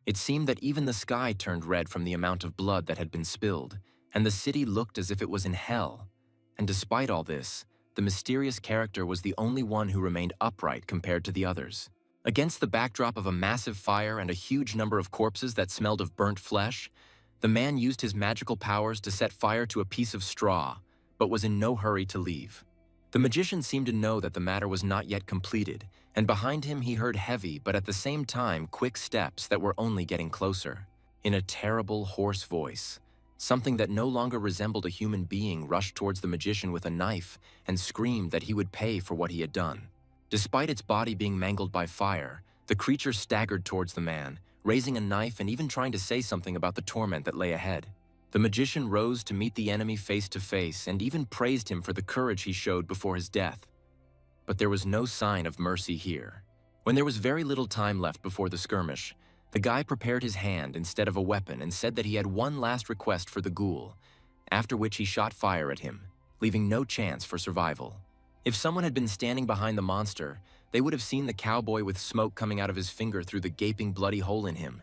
It seemed that even the sky turned red from the amount of blood that had been spilled, and the city looked as if it was in hell. And despite all this, the mysterious character was the only one who remained upright compared to the others. Against the backdrop of a massive fire and a huge number of corpses that smelled of burnt flesh, the man used his magical powers to set fire to a piece of straw, but was in no hurry to leave. The magician seemed to know that the matter was not yet completed, and behind him he heard heavy but at the same time quick steps that were only getting closer. In a terrible, hoarse voice, something that no longer resembled a human being rushed towards the magician with a knife and screamed that he would pay for what he had done. Despite its body being mangled by fire, the creature staggered towards the man, raising a knife and even trying to say something about the torment that lay ahead. The magician rose to meet the enemy face to face and even praised him for the courage he showed before his death. But there was no sign of mercy here. When there was very little time left before the skirmish, the guy prepared his hand instead of a weapon and said that he had one last request for the ghoul, after which he shot fire at him, leaving no chance for survival. If someone had been standing behind the monster, they would have seen the cowboy with smoke coming out of his finger through the gaping bloody hole in him,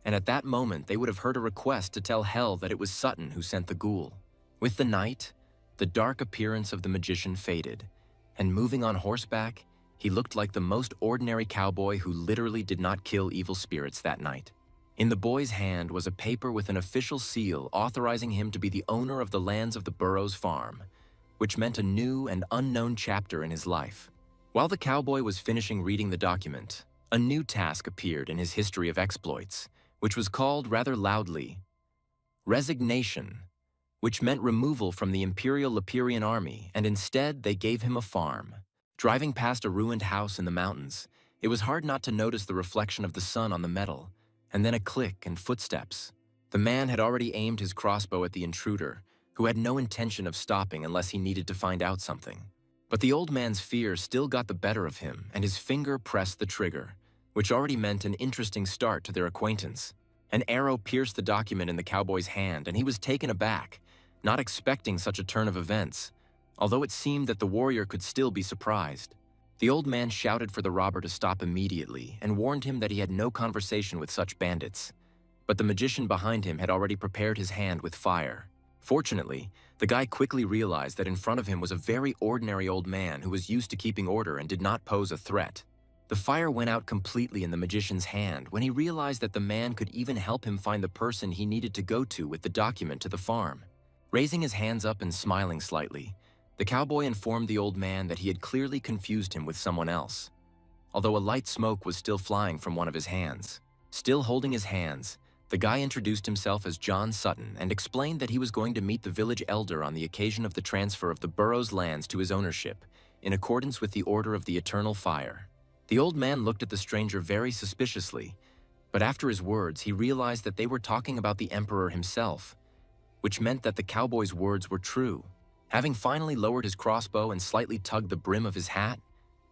and at that moment they would have heard a request to tell Hell that it was Sutton who sent the ghoul. With the night, the dark appearance of the magician faded, and moving on horseback, he looked like the most ordinary cowboy who literally did not kill evil spirits that night. In the boy's hand was a paper with an official seal authorizing him to be the owner of the lands of the Burrows farm, which meant a new and unknown chapter in his life. While the cowboy was finishing reading the document, a new task appeared in his history of exploits, which was called rather loudly, Resignation, which meant removal from the Imperial Leperian army, and instead they gave him a farm. Driving past a ruined house in the mountains, it was hard not to notice the reflection of the sun on the metal, and then a click and footsteps. The man had already aimed his crossbow at the intruder, who had no intention of stopping unless he needed to find out something. But the old man's fear still got the better of him, and his finger pressed the trigger, which already meant an interesting start to their acquaintance. An arrow pierced the document in the cowboy's hand, and he was taken aback, not expecting such a turn of events, although it seemed that the warrior could still be surprised. The old man shouted for the robber to stop immediately and warned him that he had no conversation with such bandits. But the magician behind him had already prepared his hand with fire. Fortunately, the guy quickly realized that in front of him was a very ordinary old man who was used to keeping order and did not pose a threat. The fire went out completely in the magician's hand when he realized that the man could even help him find the person he needed to go to with the document to the farm. Raising his hands up and smiling slightly, the cowboy informed the old man that he had clearly confused him with someone else, although a light smoke was still flying from one of his hands. Still holding his hands, the guy introduced himself as John Sutton and explained that he was going to meet the village elder on the occasion of the transfer of the Burrows' lands to his ownership, in accordance with the order of the Eternal Fire. The old man looked at the stranger very suspiciously, but after his words, he realized that they were talking about the Emperor himself, which meant that the cowboy's words were true. Having finally lowered his crossbow and slightly tugged the brim of his hat,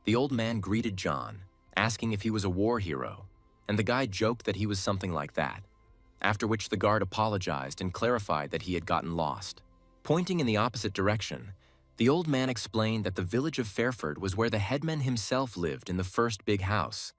the old man greeted John, asking if he was a war hero, and the guy joked that he was something like that, after which the guard apologized and clarified that he had gotten lost. Pointing in the opposite direction, the old man explained that the village of Fairford was where the headman himself lived in the first big house,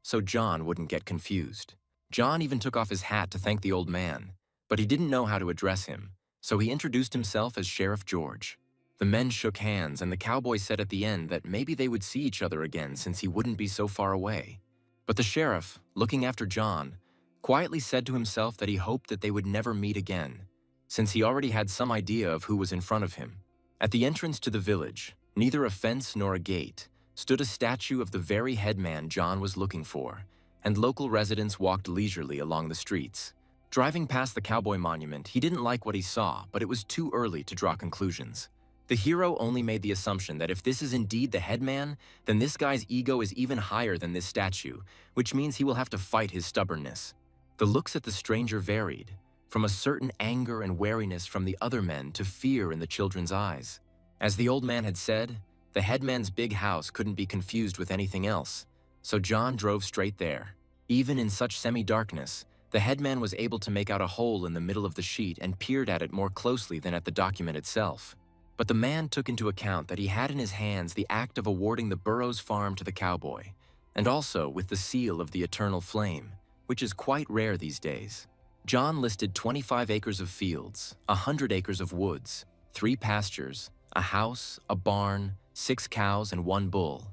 so John wouldn't get confused. John even took off his hat to thank the old man, but he didn't know how to address him, so he introduced himself as Sheriff George. The men shook hands, and the cowboy said at the end that maybe they would see each other again since he wouldn't be so far away. But the sheriff, looking after John, quietly said to himself that he hoped that they would never meet again, since he already had some idea of who was in front of him. At the entrance to the village, neither a fence nor a gate, stood a statue of the very headman John was looking for, and local residents walked leisurely along the streets. Driving past the cowboy monument, he didn't like what he saw, but it was too early to draw conclusions. The hero only made the assumption that if this is indeed the headman, then this guy's ego is even higher than this statue, which means he will have to fight his stubbornness. The looks at the stranger varied, from a certain anger and wariness from the other men to fear in the children's eyes. As the old man had said, the headman's big house couldn't be confused with anything else, so John drove straight there. Even in such semi-darkness, the headman was able to make out a hole in the middle of the sheet and peered at it more closely than at the document itself. But the man took into account that he had in his hands the act of awarding the Burrows farm to the cowboy, and also with the seal of the Eternal Flame, which is quite rare these days. John listed 25 acres of fields, 100 acres of woods, 3 pastures, a house, a barn, 6 cows, and 1 bull,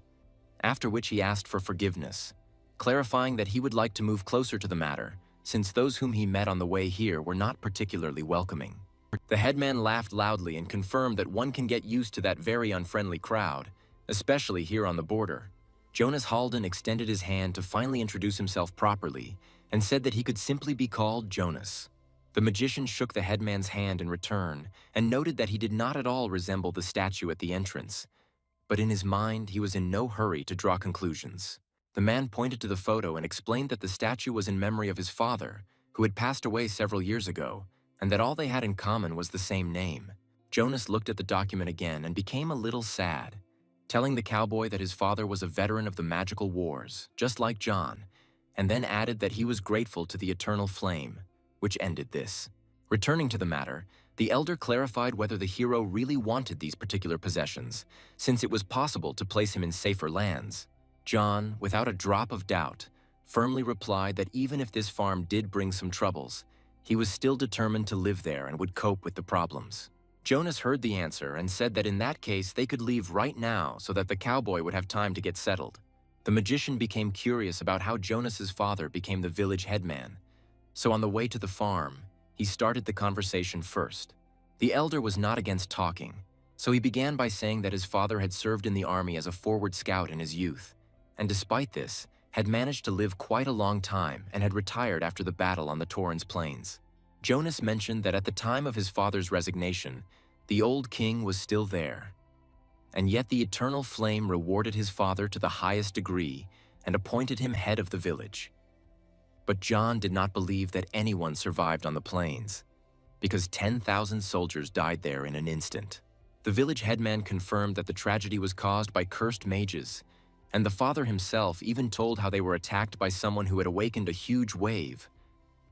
after which he asked for forgiveness, clarifying that he would like to move closer to the matter, since those whom he met on the way here were not particularly welcoming. The headman laughed loudly and confirmed that one can get used to that very unfriendly crowd, especially here on the border. Jonas Halden extended his hand to finally introduce himself properly and said that he could simply be called Jonas. The magician shook the headman's hand in return and noted that he did not at all resemble the statue at the entrance, but in his mind he was in no hurry to draw conclusions. The man pointed to the photo and explained that the statue was in memory of his father, who had passed away several years ago, and that all they had in common was the same name. Jonas looked at the document again and became a little sad, telling the cowboy that his father was a veteran of the magical wars, just like John, and then added that he was grateful to the eternal flame, which ended this. Returning to the matter, the elder clarified whether the hero really wanted these particular possessions, since it was possible to place him in safer lands. John, without a drop of doubt, firmly replied that even if this farm did bring some troubles, he was still determined to live there and would cope with the problems. Jonas heard the answer and said that in that case they could leave right now so that the cowboy would have time to get settled. The magician became curious about how Jonas's father became the village headman, so on the way to the farm, he started the conversation first. The elder was not against talking, so he began by saying that his father had served in the army as a forward scout in his youth, and despite this, had managed to live quite a long time and had retired after the battle on the Torrens Plains. Jonas mentioned that at the time of his father's resignation, the old king was still there, and yet the eternal flame rewarded his father to the highest degree and appointed him head of the village. But John did not believe that anyone survived on the plains, because 10,000 soldiers died there in an instant. The village headman confirmed that the tragedy was caused by cursed mages, and the father himself even told how they were attacked by someone who had awakened a huge wave.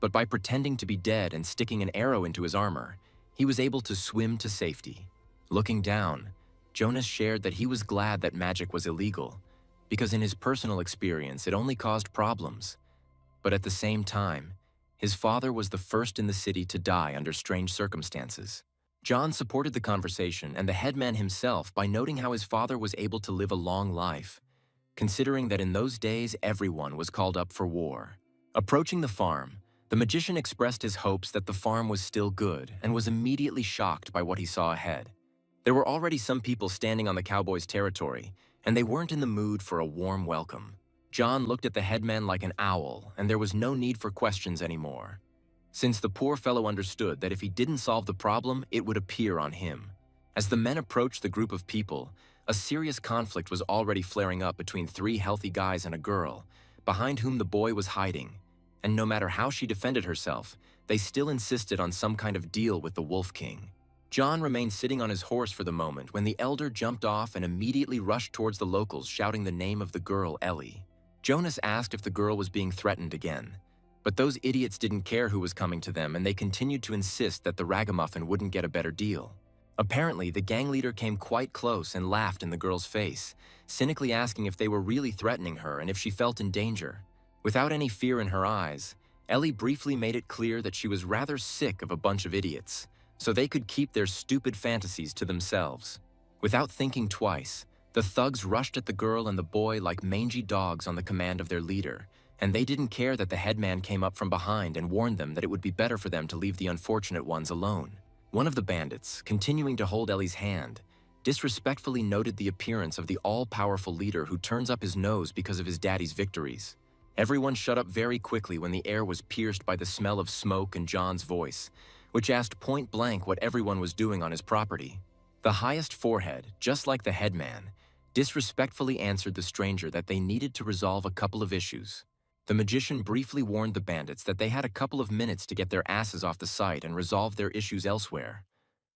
But by pretending to be dead and sticking an arrow into his armor, he was able to swim to safety. Looking down, Jonas shared that he was glad that magic was illegal, because in his personal experience it only caused problems. But at the same time, his father was the first in the city to die under strange circumstances. John supported the conversation and the headman himself by noting how his father was able to live a long life, considering that in those days everyone was called up for war. Approaching the farm, the magician expressed his hopes that the farm was still good and was immediately shocked by what he saw ahead. There were already some people standing on the cowboys' territory, and they weren't in the mood for a warm welcome. John looked at the headman like an owl, and there was no need for questions anymore, since the poor fellow understood that if he didn't solve the problem, it would appear on him. As the men approached the group of people, a serious conflict was already flaring up between 3 healthy guys and a girl, behind whom the boy was hiding, and no matter how she defended herself, they still insisted on some kind of deal with the Wolf King. John remained sitting on his horse for the moment when the elder jumped off and immediately rushed towards the locals, shouting the name of the girl, Ellie. Jonas asked if the girl was being threatened again, but those idiots didn't care who was coming to them, and they continued to insist that the ragamuffin wouldn't get a better deal. Apparently, the gang leader came quite close and laughed in the girl's face, cynically asking if they were really threatening her and if she felt in danger. Without any fear in her eyes, Ellie briefly made it clear that she was rather sick of a bunch of idiots, so they could keep their stupid fantasies to themselves. Without thinking twice, the thugs rushed at the girl and the boy like mangy dogs on the command of their leader, and they didn't care that the headman came up from behind and warned them that it would be better for them to leave the unfortunate ones alone. One of the bandits, continuing to hold Ellie's hand, disrespectfully noted the appearance of the all-powerful leader who turns up his nose because of his daddy's victories. Everyone shut up very quickly when the air was pierced by the smell of smoke and John's voice, which asked point-blank what everyone was doing on his property. The highest forehead, just like the headman, disrespectfully answered the stranger that they needed to resolve a couple of issues. The magician briefly warned the bandits that they had a couple of minutes to get their asses off the site and resolve their issues elsewhere,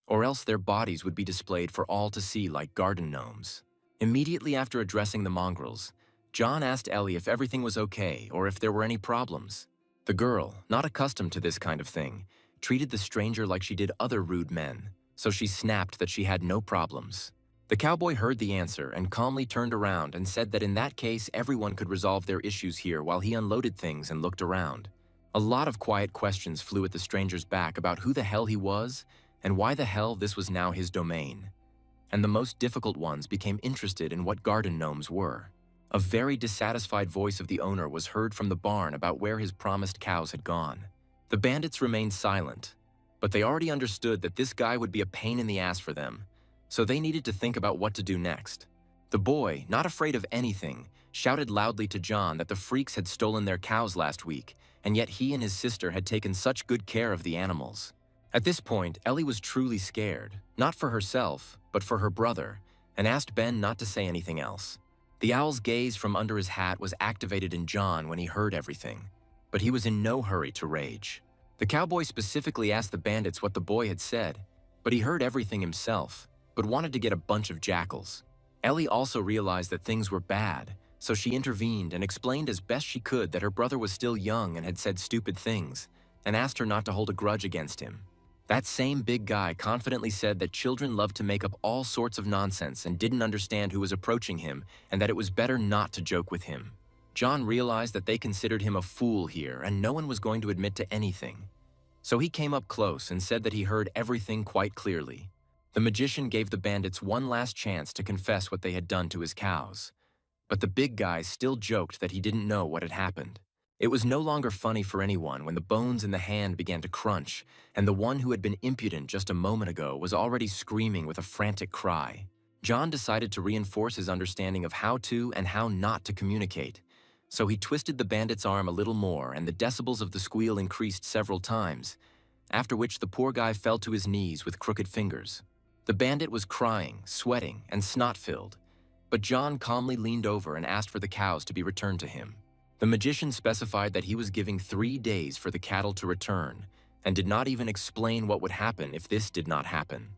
or else their bodies would be displayed for all to see like garden gnomes. Immediately after addressing the mongrels, John asked Ellie if everything was okay or if there were any problems. The girl, not accustomed to this kind of thing, treated the stranger like she did other rude men, so she snapped that she had no problems. The cowboy heard the answer and calmly turned around and said that in that case everyone could resolve their issues here while he unloaded things and looked around. A lot of quiet questions flew at the stranger's back about who the hell he was and why the hell this was now his domain. And the most difficult ones became interested in what garden gnomes were. A very dissatisfied voice of the owner was heard from the barn about where his promised cows had gone. The bandits remained silent, but they already understood that this guy would be a pain in the ass for them, so they needed to think about what to do next. The boy, not afraid of anything, shouted loudly to John that the freaks had stolen their cows last week, and yet he and his sister had taken such good care of the animals. At this point, Ellie was truly scared, not for herself, but for her brother, and asked Ben not to say anything else. The owl's gaze from under his hat was activated in John when he heard everything, but he was in no hurry to rage. The cowboy specifically asked the bandits what the boy had said, but he heard everything himself, but wanted to get a bunch of jackals. Ellie also realized that things were bad, so she intervened and explained as best she could that her brother was still young and had said stupid things, and asked her not to hold a grudge against him. That same big guy confidently said that children loved to make up all sorts of nonsense and didn't understand who was approaching him and that it was better not to joke with him. John realized that they considered him a fool here and no one was going to admit to anything. So he came up close and said that he heard everything quite clearly. The magician gave the bandits one last chance to confess what they had done to his cows. But the big guy still joked that he didn't know what had happened. It was no longer funny for anyone when the bones in the hand began to crunch, and the one who had been impudent just a moment ago was already screaming with a frantic cry. John decided to reinforce his understanding of how to and how not to communicate. So he twisted the bandit's arm a little more, and the decibels of the squeal increased several times, after which the poor guy fell to his knees with crooked fingers. The bandit was crying, sweating, and snot-filled, but John calmly leaned over and asked for the cows to be returned to him. The magician specified that he was giving 3 days for the cattle to return, and did not even explain what would happen if this did not happen.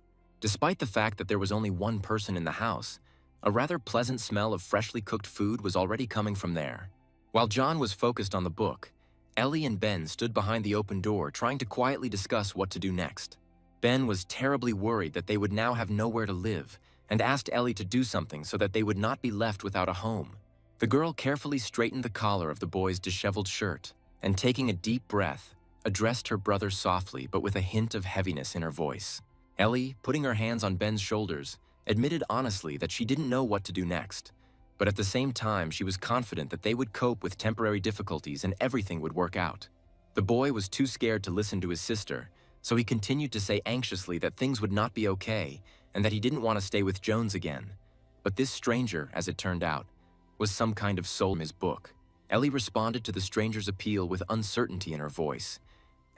Despite the fact that there was only one person in the house, a rather pleasant smell of freshly cooked food was already coming from there. While John was focused on the book, Ellie and Ben stood behind the open door trying to quietly discuss what to do next. Ben was terribly worried that they would now have nowhere to live, and asked Ellie to do something so that they would not be left without a home. The girl carefully straightened the collar of the boy's disheveled shirt, and taking a deep breath, addressed her brother softly but with a hint of heaviness in her voice. Ellie, putting her hands on Ben's shoulders, admitted honestly that she didn't know what to do next, but at the same time she was confident that they would cope with temporary difficulties and everything would work out. The boy was too scared to listen to his sister, so he continued to say anxiously that things would not be okay and that he didn't want to stay with Jones again. But this stranger, as it turned out, was some kind of soul in his book. Ellie responded to the stranger's appeal with uncertainty in her voice,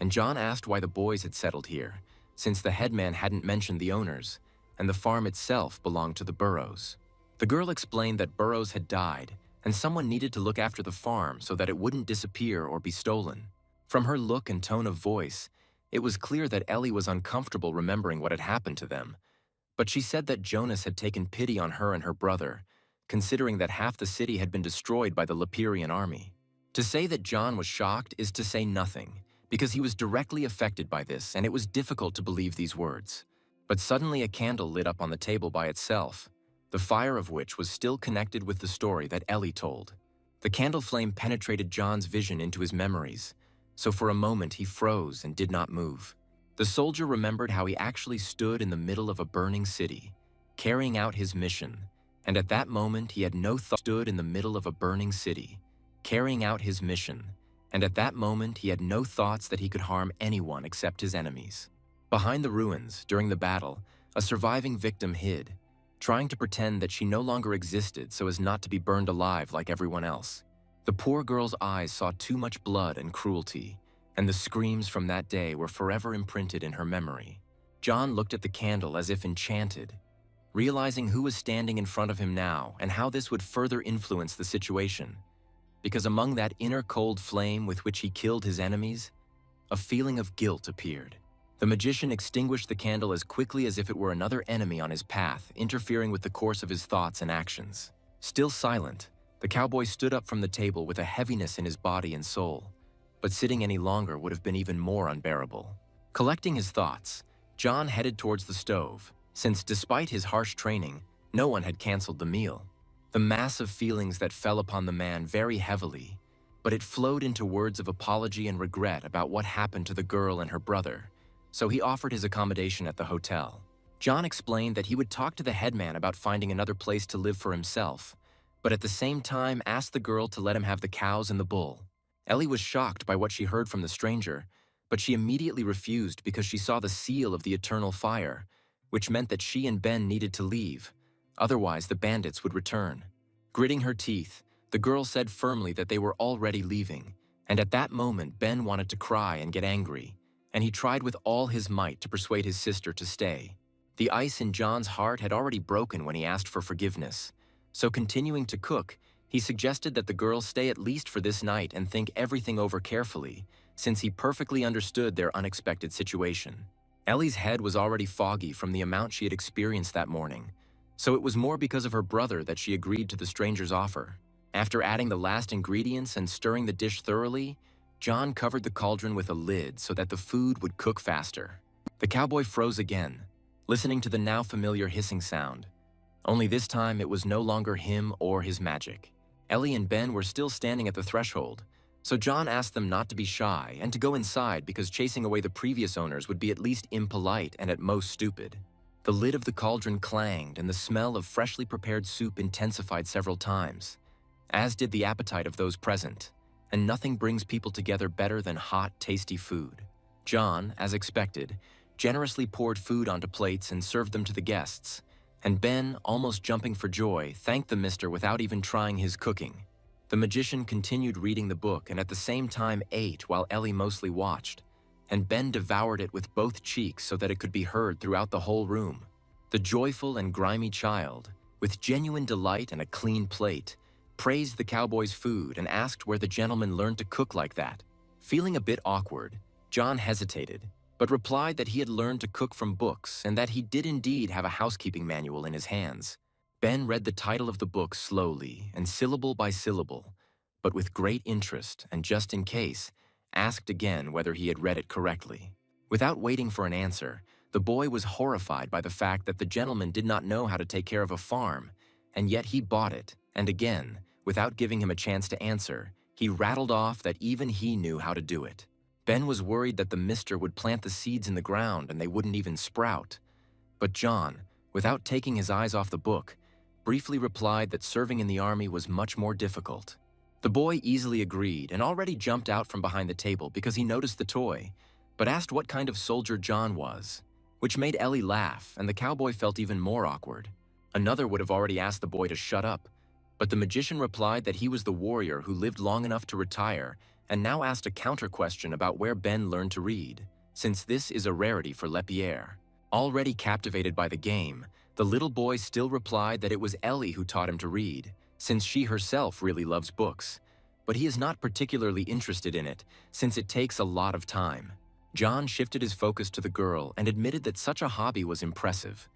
and John asked why the boys had settled here, since the headman hadn't mentioned the owners, and the farm itself belonged to the Burrows. The girl explained that Burrows had died, and someone needed to look after the farm so that it wouldn't disappear or be stolen. From her look and tone of voice, it was clear that Ellie was uncomfortable remembering what had happened to them, but she said that Jonas had taken pity on her and her brother, considering that half the city had been destroyed by the Leperian army. To say that John was shocked is to say nothing, because he was directly affected by this and it was difficult to believe these words. But suddenly a candle lit up on the table by itself, the fire of which was still connected with the story that Ellie told. The candle flame penetrated John's vision into his memories, so for a moment he froze and did not move. The soldier remembered how he actually stood in the middle of a burning city, carrying out his mission, and at that moment he had no thought. Stood in the middle of a burning city, carrying out his mission, and at that moment he had no thoughts that he could harm anyone except his enemies. Behind the ruins, during the battle, a surviving victim hid, trying to pretend that she no longer existed so as not to be burned alive like everyone else. The poor girl's eyes saw too much blood and cruelty, and the screams from that day were forever imprinted in her memory. John looked at the candle as if enchanted, realizing who was standing in front of him now and how this would further influence the situation. Because among that inner cold flame with which he killed his enemies, a feeling of guilt appeared. The magician extinguished the candle as quickly as if it were another enemy on his path, interfering with the course of his thoughts and actions. Still silent, the cowboy stood up from the table with a heaviness in his body and soul, but sitting any longer would have been even more unbearable. Collecting his thoughts, John headed towards the stove, since despite his harsh training, No one had canceled the meal. The mass of feelings that fell upon the man very heavily, but it flowed into words of apology and regret about what happened to the girl and her brother, so he offered his accommodation at the hotel. John explained that he would talk to the headman about finding another place to live for himself, but at the same time asked the girl to let him have the cows and the bull. Ellie was shocked by what she heard from the stranger, but she immediately refused because she saw the seal of the eternal fire, which meant that she and Ben needed to leave. Otherwise, the bandits would return. Gritting her teeth, the girl said firmly that they were already leaving, and at that moment Ben wanted to cry and get angry, and he tried with all his might to persuade his sister to stay. The ice in John's heart had already broken when he asked for forgiveness, so continuing to cook, he suggested that the girl stay at least for this night and think everything over carefully, since he perfectly understood their unexpected situation. Ellie's head was already foggy from the amount she had experienced that morning, so it was more because of her brother that she agreed to the stranger's offer. After adding the last ingredients and stirring the dish thoroughly, John covered the cauldron with a lid so that the food would cook faster. The cowboy froze again, listening to the now familiar hissing sound. Only this time it was no longer him or his magic. Ellie and Ben were still standing at the threshold, so John asked them not to be shy and to go inside because chasing away the previous owners would be at least impolite and at most stupid. The lid of the cauldron clanged and the smell of freshly prepared soup intensified several times, as did the appetite of those present, and nothing brings people together better than hot, tasty food. John, as expected, generously poured food onto plates and served them to the guests, and Ben, almost jumping for joy, thanked the mister without even trying his cooking. The magician continued reading the book and at the same time ate while Ellie mostly watched, and Ben devoured it with both cheeks so that it could be heard throughout the whole room. The joyful and grimy child, with genuine delight and a clean plate, praised the cowboy's food and asked where the gentleman learned to cook like that. Feeling a bit awkward, John hesitated, but replied that he had learned to cook from books and that he did indeed have a housekeeping manual in his hands. Ben read the title of the book slowly and syllable by syllable, but with great interest and just in case, asked again whether he had read it correctly. Without waiting for an answer, the boy was horrified by the fact that the gentleman did not know how to take care of a farm, and yet he bought it, and again, without giving him a chance to answer, he rattled off that even he knew how to do it. Ben was worried that the mister would plant the seeds in the ground and they wouldn't even sprout. But John, without taking his eyes off the book, briefly replied that serving in the army was much more difficult. The boy easily agreed and already jumped out from behind the table because he noticed the toy, but asked what kind of soldier John was, which made Ellie laugh, and the cowboy felt even more awkward. Another would have already asked the boy to shut up, but the magician replied that he was the warrior who lived long enough to retire and now asked a counter-question about where Ben learned to read, since this is a rarity for Lepierre. Already captivated by the game, the little boy still replied that it was Ellie who taught him to read, since she herself really loves books, but he is not particularly interested in it, since it takes a lot of time. John shifted his focus to the girl and admitted that such a hobby was impressive,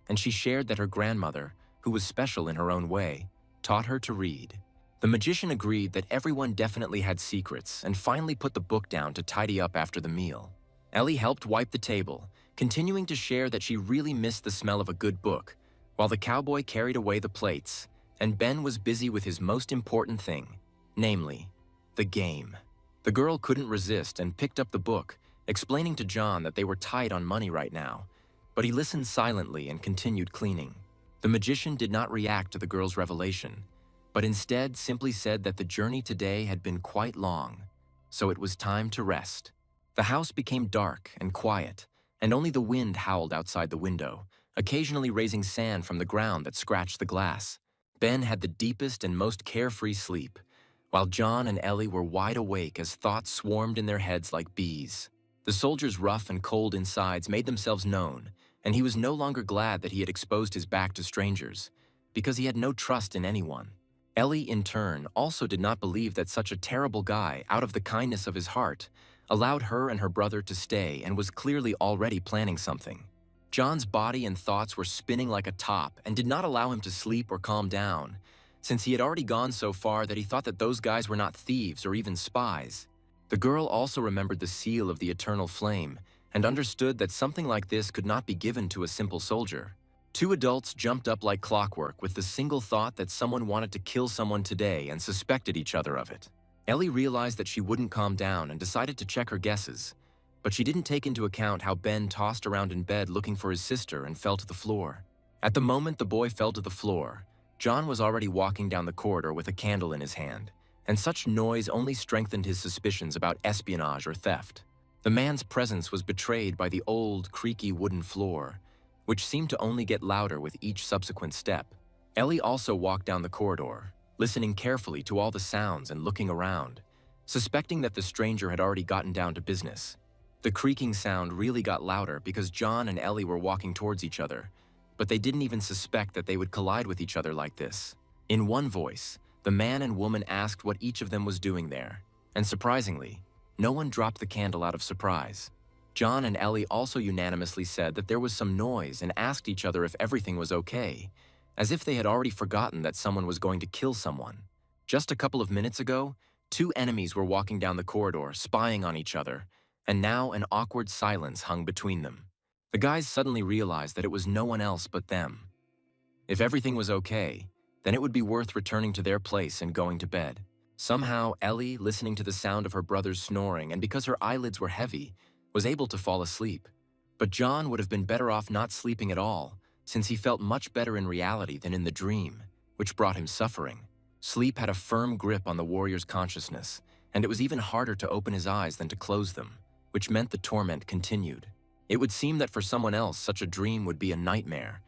and she shared that her grandmother, who was special in her own way, taught her to read. The magician agreed that everyone definitely had secrets and finally put the book down to tidy up after the meal. Ellie helped wipe the table, continuing to share that she really missed the smell of a good book, while the cowboy carried away the plates, and Ben was busy with his most important thing, namely, the game. The girl couldn't resist and picked up the book, explaining to John that they were tight on money right now, but he listened silently and continued cleaning. The magician did not react to the girl's revelation, but instead simply said that the journey today had been quite long, so it was time to rest. The house became dark and quiet, and only the wind howled outside the window, occasionally raising sand from the ground that scratched the glass. Ben had the deepest and most carefree sleep, while John and Ellie were wide awake as thoughts swarmed in their heads like bees. The soldier's rough and cold insides made themselves known, and he was no longer glad that he had exposed his back to strangers, because he had no trust in anyone. Ellie, in turn, also did not believe that such a terrible guy, out of the kindness of his heart, allowed her and her brother to stay and was clearly already planning something. John's body and thoughts were spinning like a top and did not allow him to sleep or calm down, since he had already gone so far that he thought that those guys were not thieves or even spies. The girl also remembered the seal of the eternal flame and understood that something like this could not be given to a simple soldier. Two adults jumped up like clockwork with the single thought that someone wanted to kill someone today and suspected each other of it. Ellie realized that she wouldn't calm down and decided to check her guesses, but she didn't take into account how Ben tossed around in bed looking for his sister and fell to the floor. At the moment the boy fell to the floor, John was already walking down the corridor with a candle in his hand, and such noise only strengthened his suspicions about espionage or theft. The man's presence was betrayed by the old, creaky wooden floor, which seemed to only get louder with each subsequent step. Ellie also walked down the corridor, listening carefully to all the sounds and looking around, suspecting that the stranger had already gotten down to business. The creaking sound really got louder because John and Ellie were walking towards each other, but they didn't even suspect that they would collide with each other like this. In one voice, the man and woman asked what each of them was doing there, and surprisingly, no one dropped the candle out of surprise. John and Ellie also unanimously said that there was some noise and asked each other if everything was okay, as if they had already forgotten that someone was going to kill someone. Just a couple of minutes ago, two enemies were walking down the corridor, spying on each other, and now an awkward silence hung between them. The guys suddenly realized that it was no one else but them. If everything was okay, then it would be worth returning to their place and going to bed. Somehow, Ellie, listening to the sound of her brother's snoring and because her eyelids were heavy, was able to fall asleep. But John would have been better off not sleeping at all, since he felt much better in reality than in the dream, which brought him suffering. Sleep had a firm grip on the warrior's consciousness, and it was even harder to open his eyes than to close them, which meant the torment continued. It would seem that for someone else such a dream would be a nightmare,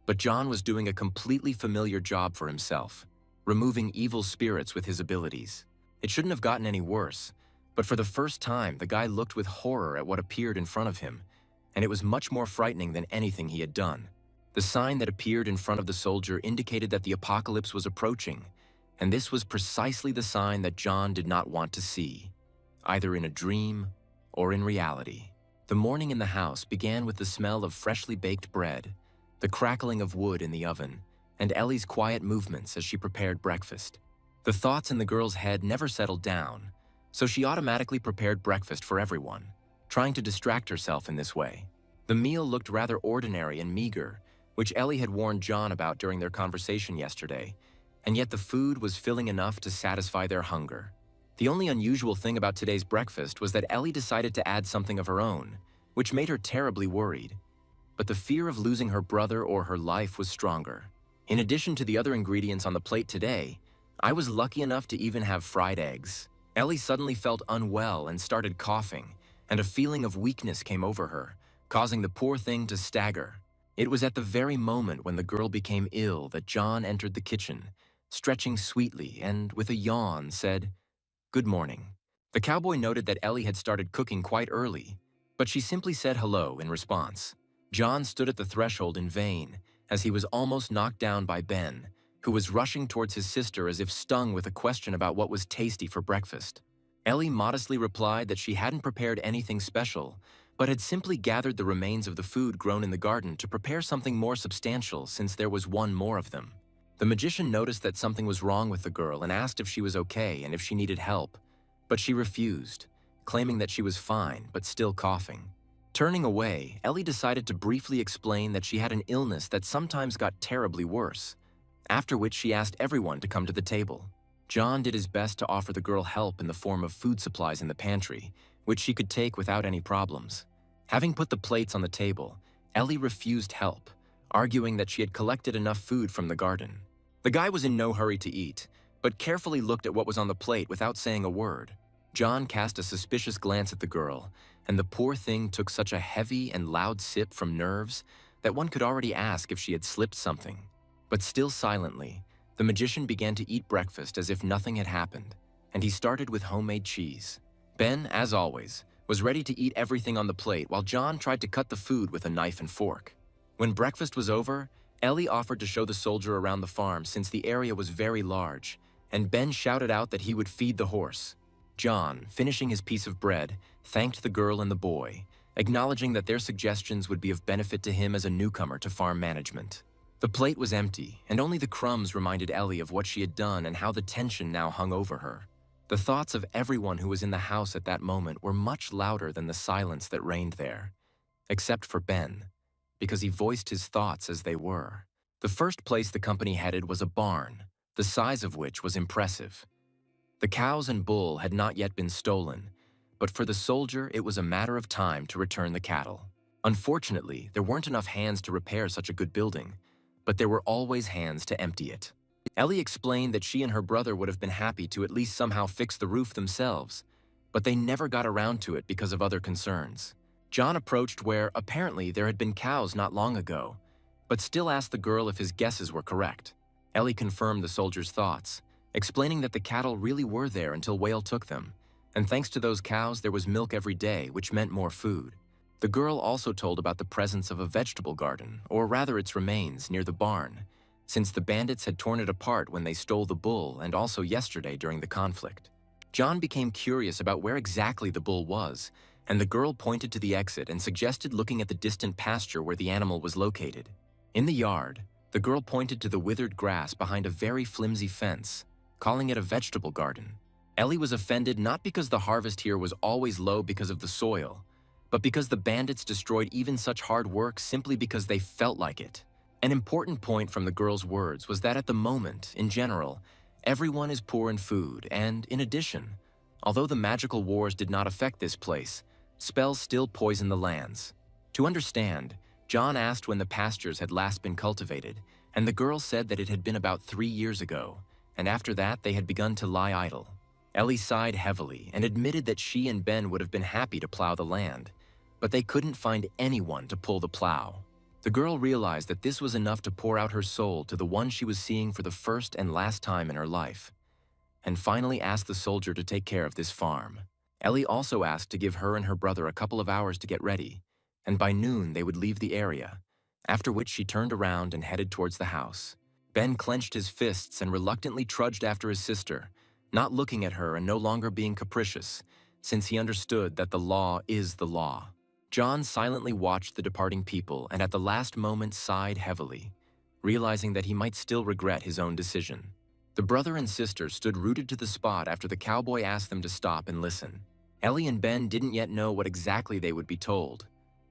but John was doing a completely familiar job for himself, removing evil spirits with his abilities. It shouldn't have gotten any worse, but for the first time the guy looked with horror at what appeared in front of him, and it was much more frightening than anything he had done. The sign that appeared in front of the soldier indicated that the apocalypse was approaching, and this was precisely the sign that John did not want to see, either in a dream or in reality. The morning in the house began with the smell of freshly baked bread, the crackling of wood in the oven, and Ellie's quiet movements as she prepared breakfast. The thoughts in the girl's head never settled down, so she automatically prepared breakfast for everyone, trying to distract herself in this way. The meal looked rather ordinary and meager, which Ellie had warned John about during their conversation yesterday, and yet the food was filling enough to satisfy their hunger. The only unusual thing about today's breakfast was that Ellie decided to add something of her own, which made her terribly worried. But the fear of losing her brother or her life was stronger. In addition to the other ingredients on the plate today, I was lucky enough to even have fried eggs. Ellie suddenly felt unwell and started coughing, and a feeling of weakness came over her, causing the poor thing to stagger. It was at the very moment when the girl became ill that John entered the kitchen, stretching sweetly and, with a yawn, said, "Good morning." The cowboy noted that Ellie had started cooking quite early, but she simply said hello in response. John stood at the threshold in vain, as he was almost knocked down by Ben, who was rushing towards his sister as if stung with a question about what was tasty for breakfast. Ellie modestly replied that she hadn't prepared anything special, but had simply gathered the remains of the food grown in the garden to prepare something more substantial since there was one more of them. The magician noticed that something was wrong with the girl and asked if she was okay and if she needed help, but she refused, claiming that she was fine but still coughing. Turning away, Ellie decided to briefly explain that she had an illness that sometimes got terribly worse, after which she asked everyone to come to the table. John did his best to offer the girl help in the form of food supplies in the pantry, which she could take without any problems. Having put the plates on the table, Ellie refused help, arguing that she had collected enough food from the garden. The guy was in no hurry to eat, but carefully looked at what was on the plate without saying a word. John cast a suspicious glance at the girl, and the poor thing took such a heavy and loud sip from nerves that one could already ask if she had slipped something. But still silently, the magician began to eat breakfast as if nothing had happened, and he started with homemade cheese. Ben, as always, was ready to eat everything on the plate while John tried to cut the food with a knife and fork. When breakfast was over, Ellie offered to show the soldier around the farm since the area was very large, and Ben shouted out that he would feed the horse. John, finishing his piece of bread, thanked the girl and the boy, acknowledging that their suggestions would be of benefit to him as a newcomer to farm management. The plate was empty, and only the crumbs reminded Ellie of what she had done and how the tension now hung over her. The thoughts of everyone who was in the house at that moment were much louder than the silence that reigned there, except for Ben. because he voiced his thoughts as they were. The first place the company headed was a barn, the size of which was impressive. The cows and bull had not yet been stolen, but for the soldier it was a matter of time to return the cattle. Unfortunately, there weren't enough hands to repair such a good building, but there were always hands to empty it. Ellie explained that she and her brother would have been happy to at least somehow fix the roof themselves, but they never got around to it because of other concerns. John approached where, apparently, there had been cows not long ago, but still asked the girl if his guesses were correct. Ellie confirmed the soldier's thoughts, explaining that the cattle really were there until Whale took them, and thanks to those cows there was milk every day, which meant more food. The girl also told about the presence of a vegetable garden, or rather its remains, near the barn, since the bandits had torn it apart when they stole the bull and also yesterday during the conflict. John became curious about where exactly the bull was, and the girl pointed to the exit and suggested looking at the distant pasture where the animal was located. In the yard, the girl pointed to the withered grass behind a very flimsy fence, calling it a vegetable garden. Ellie was offended not because the harvest here was always low because of the soil, but because the bandits destroyed even such hard work simply because they felt like it. An important point from the girl's words was that at the moment, in general, everyone is poor in food, and in addition, although the magical wars did not affect this place, spells still poison the lands. To understand, John asked when the pastures had last been cultivated, and the girl said that it had been about 3 years ago, and after that they had begun to lie idle. Ellie sighed heavily and admitted that she and Ben would have been happy to plow the land, but they couldn't find anyone to pull the plow. The girl realized that this was enough to pour out her soul to the one she was seeing for the first and last time in her life, and finally asked the soldier to take care of this farm. Ellie also asked to give her and her brother a couple of hours to get ready, and by noon they would leave the area, after which she turned around and headed towards the house. Ben clenched his fists and reluctantly trudged after his sister, not looking at her and no longer being capricious, since he understood that the law is the law. John silently watched the departing people and at the last moment sighed heavily, realizing that he might still regret his own decision. The brother and sister stood rooted to the spot after the cowboy asked them to stop and listen. Ellie and Ben didn't yet know what exactly they would be told,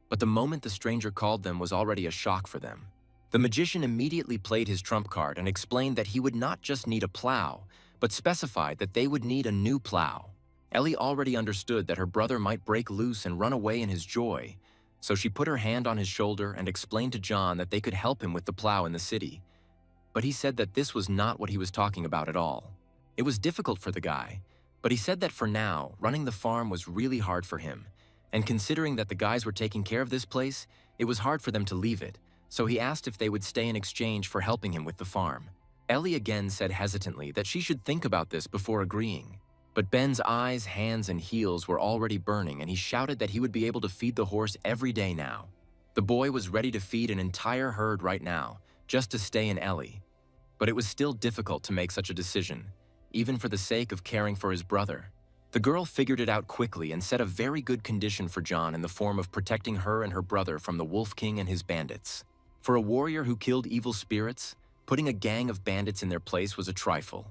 but the moment the stranger called them was already a shock for them. The magician immediately played his trump card and explained that he would not just need a plow, but specified that they would need a new plow. Ellie already understood that her brother might break loose and run away in his joy, so she put her hand on his shoulder and explained to John that they could help him with the plow in the city. But he said that this was not what he was talking about at all. It was difficult for the guy, but he said that for now, running the farm was really hard for him, and considering that the guys were taking care of this place, it was hard for them to leave it, so he asked if they would stay in exchange for helping him with the farm. Ellie again said hesitantly that she should think about this before agreeing. But Ben's eyes, hands, and heels were already burning, and he shouted that he would be able to feed the horse every day now. The boy was ready to feed an entire herd right now, just to stay in Ellie. But it was still difficult to make such a decision, even for the sake of caring for his brother. The girl figured it out quickly and set a very good condition for John in the form of protecting her and her brother from the Wolf King and his bandits. For a warrior who killed evil spirits, putting a gang of bandits in their place was a trifle.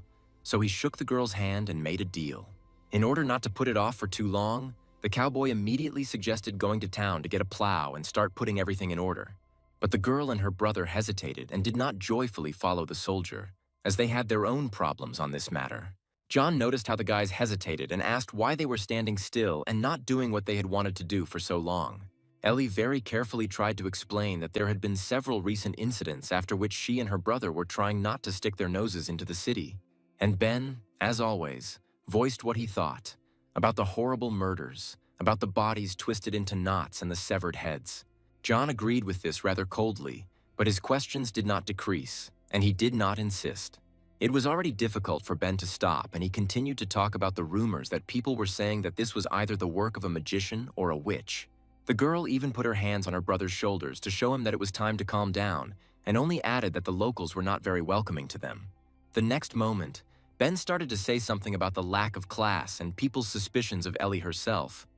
So he shook the girl's hand and made a deal. In order not to put it off for too long, the cowboy immediately suggested going to town to get a plow and start putting everything in order. But the girl and her brother hesitated and did not joyfully follow the soldier, as they had their own problems on this matter. John noticed how the guys hesitated and asked why they were standing still and not doing what they had wanted to do for so long. Ellie very carefully tried to explain that there had been several recent incidents after which she and her brother were trying not to stick their noses into the city. And Ben, as always, voiced what he thought about the horrible murders, about the bodies twisted into knots and the severed heads. John agreed with this rather coldly, but his questions did not decrease, and he did not insist. It was already difficult for Ben to stop, and he continued to talk about the rumors that people were saying that this was either the work of a magician or a witch. The girl even put her hands on her brother's shoulders to show him that it was time to calm down, and only added that the locals were not very welcoming to them. The next moment, Ben started to say something about the lack of class and people's suspicions of Ellie herself.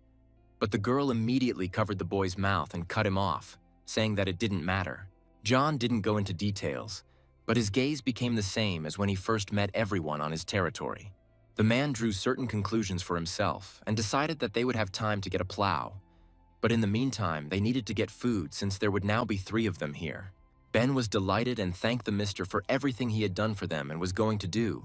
But the girl immediately covered the boy's mouth and cut him off, saying that it didn't matter. John didn't go into details, but his gaze became the same as when he first met everyone on his territory. The man drew certain conclusions for himself and decided that they would have time to get a plow. But in the meantime, they needed to get food since there would now be 3 of them here. Ben was delighted and thanked the mister for everything he had done for them and was going to do,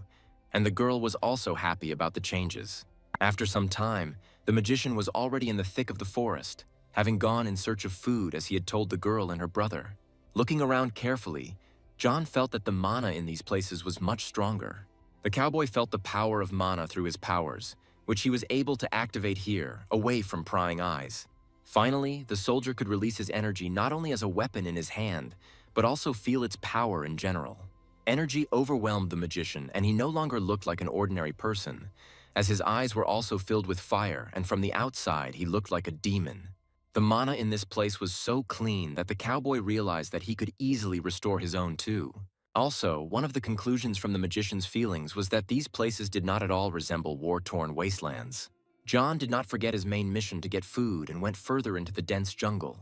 and the girl was also happy about the changes. After some time, the magician was already in the thick of the forest, having gone in search of food as he had told the girl and her brother. Looking around carefully, John felt that the mana in these places was much stronger. The cowboy felt the power of mana through his powers, which he was able to activate here, away from prying eyes. Finally, the soldier could release his energy not only as a weapon in his hand, but also feel its power in general. Energy overwhelmed the magician, and he no longer looked like an ordinary person, as his eyes were also filled with fire, and from the outside he looked like a demon. The mana in this place was so clean that the cowboy realized that he could easily restore his own too. Also, one of the conclusions from the magician's feelings was that these places did not at all resemble war-torn wastelands. John did not forget his main mission to get food and went further into the dense jungle,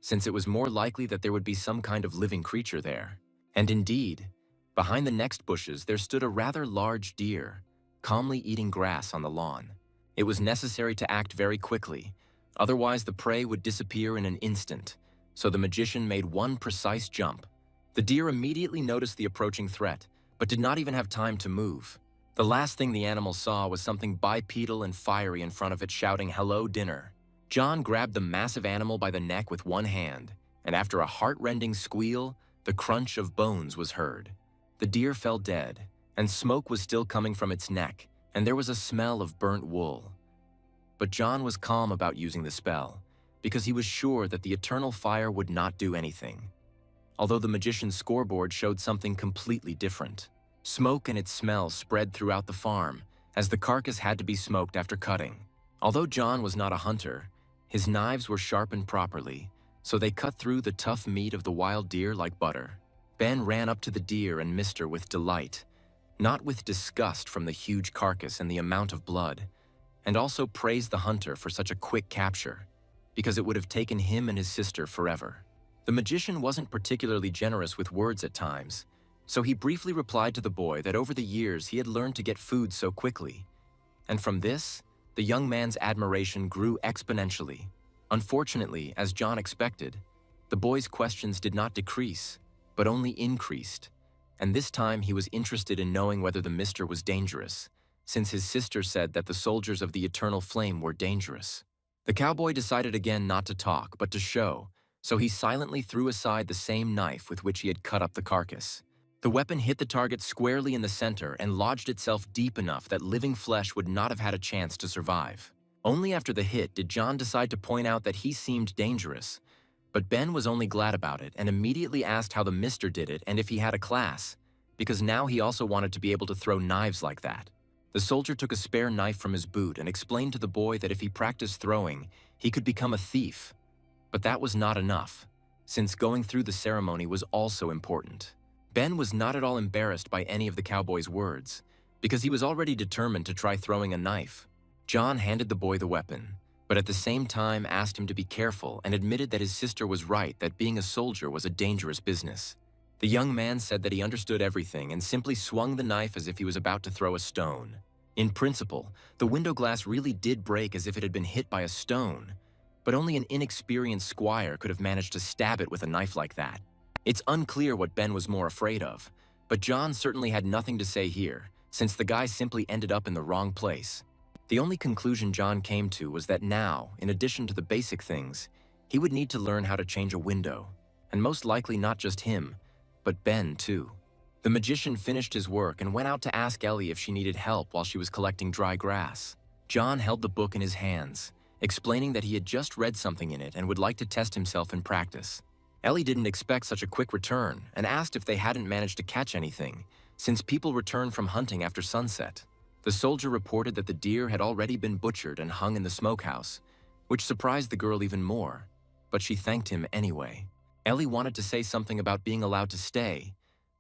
since it was more likely that there would be some kind of living creature there. And indeed, behind the next bushes there stood a rather large deer, calmly eating grass on the lawn. It was necessary to act very quickly, otherwise the prey would disappear in an instant, so the magician made one precise jump. The deer immediately noticed the approaching threat, but did not even have time to move. The last thing the animal saw was something bipedal and fiery in front of it shouting, "Hello, dinner." John grabbed the massive animal by the neck with one hand, and after a heart-rending squeal, the crunch of bones was heard. The deer fell dead, and smoke was still coming from its neck, and there was a smell of burnt wool. But John was calm about using the spell, because he was sure that the eternal fire would not do anything. Although the magician's scoreboard showed something completely different. Smoke and its smell spread throughout the farm, as the carcass had to be smoked after cutting. Although John was not a hunter, his knives were sharpened properly, so they cut through the tough meat of the wild deer like butter. Ben ran up to the deer and missed her with delight, not with disgust from the huge carcass and the amount of blood, and also praised the hunter for such a quick capture, because it would have taken him and his sister forever. The magician wasn't particularly generous with words at times, so he briefly replied to the boy that over the years he had learned to get food so quickly. And from this, the young man's admiration grew exponentially. Unfortunately, as John expected, the boy's questions did not decrease, but only increased. And this time he was interested in knowing whether the mister was dangerous, since his sister said that the soldiers of the Eternal Flame were dangerous. The cowboy decided again not to talk, but to show, so he silently threw aside the same knife with which he had cut up the carcass. The weapon hit the target squarely in the center and lodged itself deep enough that living flesh would not have had a chance to survive. Only after the hit did John decide to point out that he seemed dangerous, but Ben was only glad about it and immediately asked how the mister did it and if he had a class, because now he also wanted to be able to throw knives like that. The soldier took a spare knife from his boot and explained to the boy that if he practiced throwing, he could become a thief. But that was not enough, since going through the ceremony was also important. Ben was not at all embarrassed by any of the cowboy's words, because he was already determined to try throwing a knife. John handed the boy the weapon, but at the same time asked him to be careful and admitted that his sister was right that being a soldier was a dangerous business. The young man said that he understood everything and simply swung the knife as if he was about to throw a stone. In principle, the window glass really did break as if it had been hit by a stone, but only an inexperienced squire could have managed to stab it with a knife like that. It's unclear what Ben was more afraid of, but John certainly had nothing to say here, since the guy simply ended up in the wrong place. The only conclusion John came to was that now, in addition to the basic things, he would need to learn how to change a window, and most likely not just him, but Ben too. The magician finished his work and went out to ask Ellie if she needed help while she was collecting dry grass. John held the book in his hands, explaining that he had just read something in it and would like to test himself in practice. Ellie didn't expect such a quick return and asked if they hadn't managed to catch anything, since people returned from hunting after sunset. The soldier reported that the deer had already been butchered and hung in the smokehouse, which surprised the girl even more, but she thanked him anyway. Ellie wanted to say something about being allowed to stay,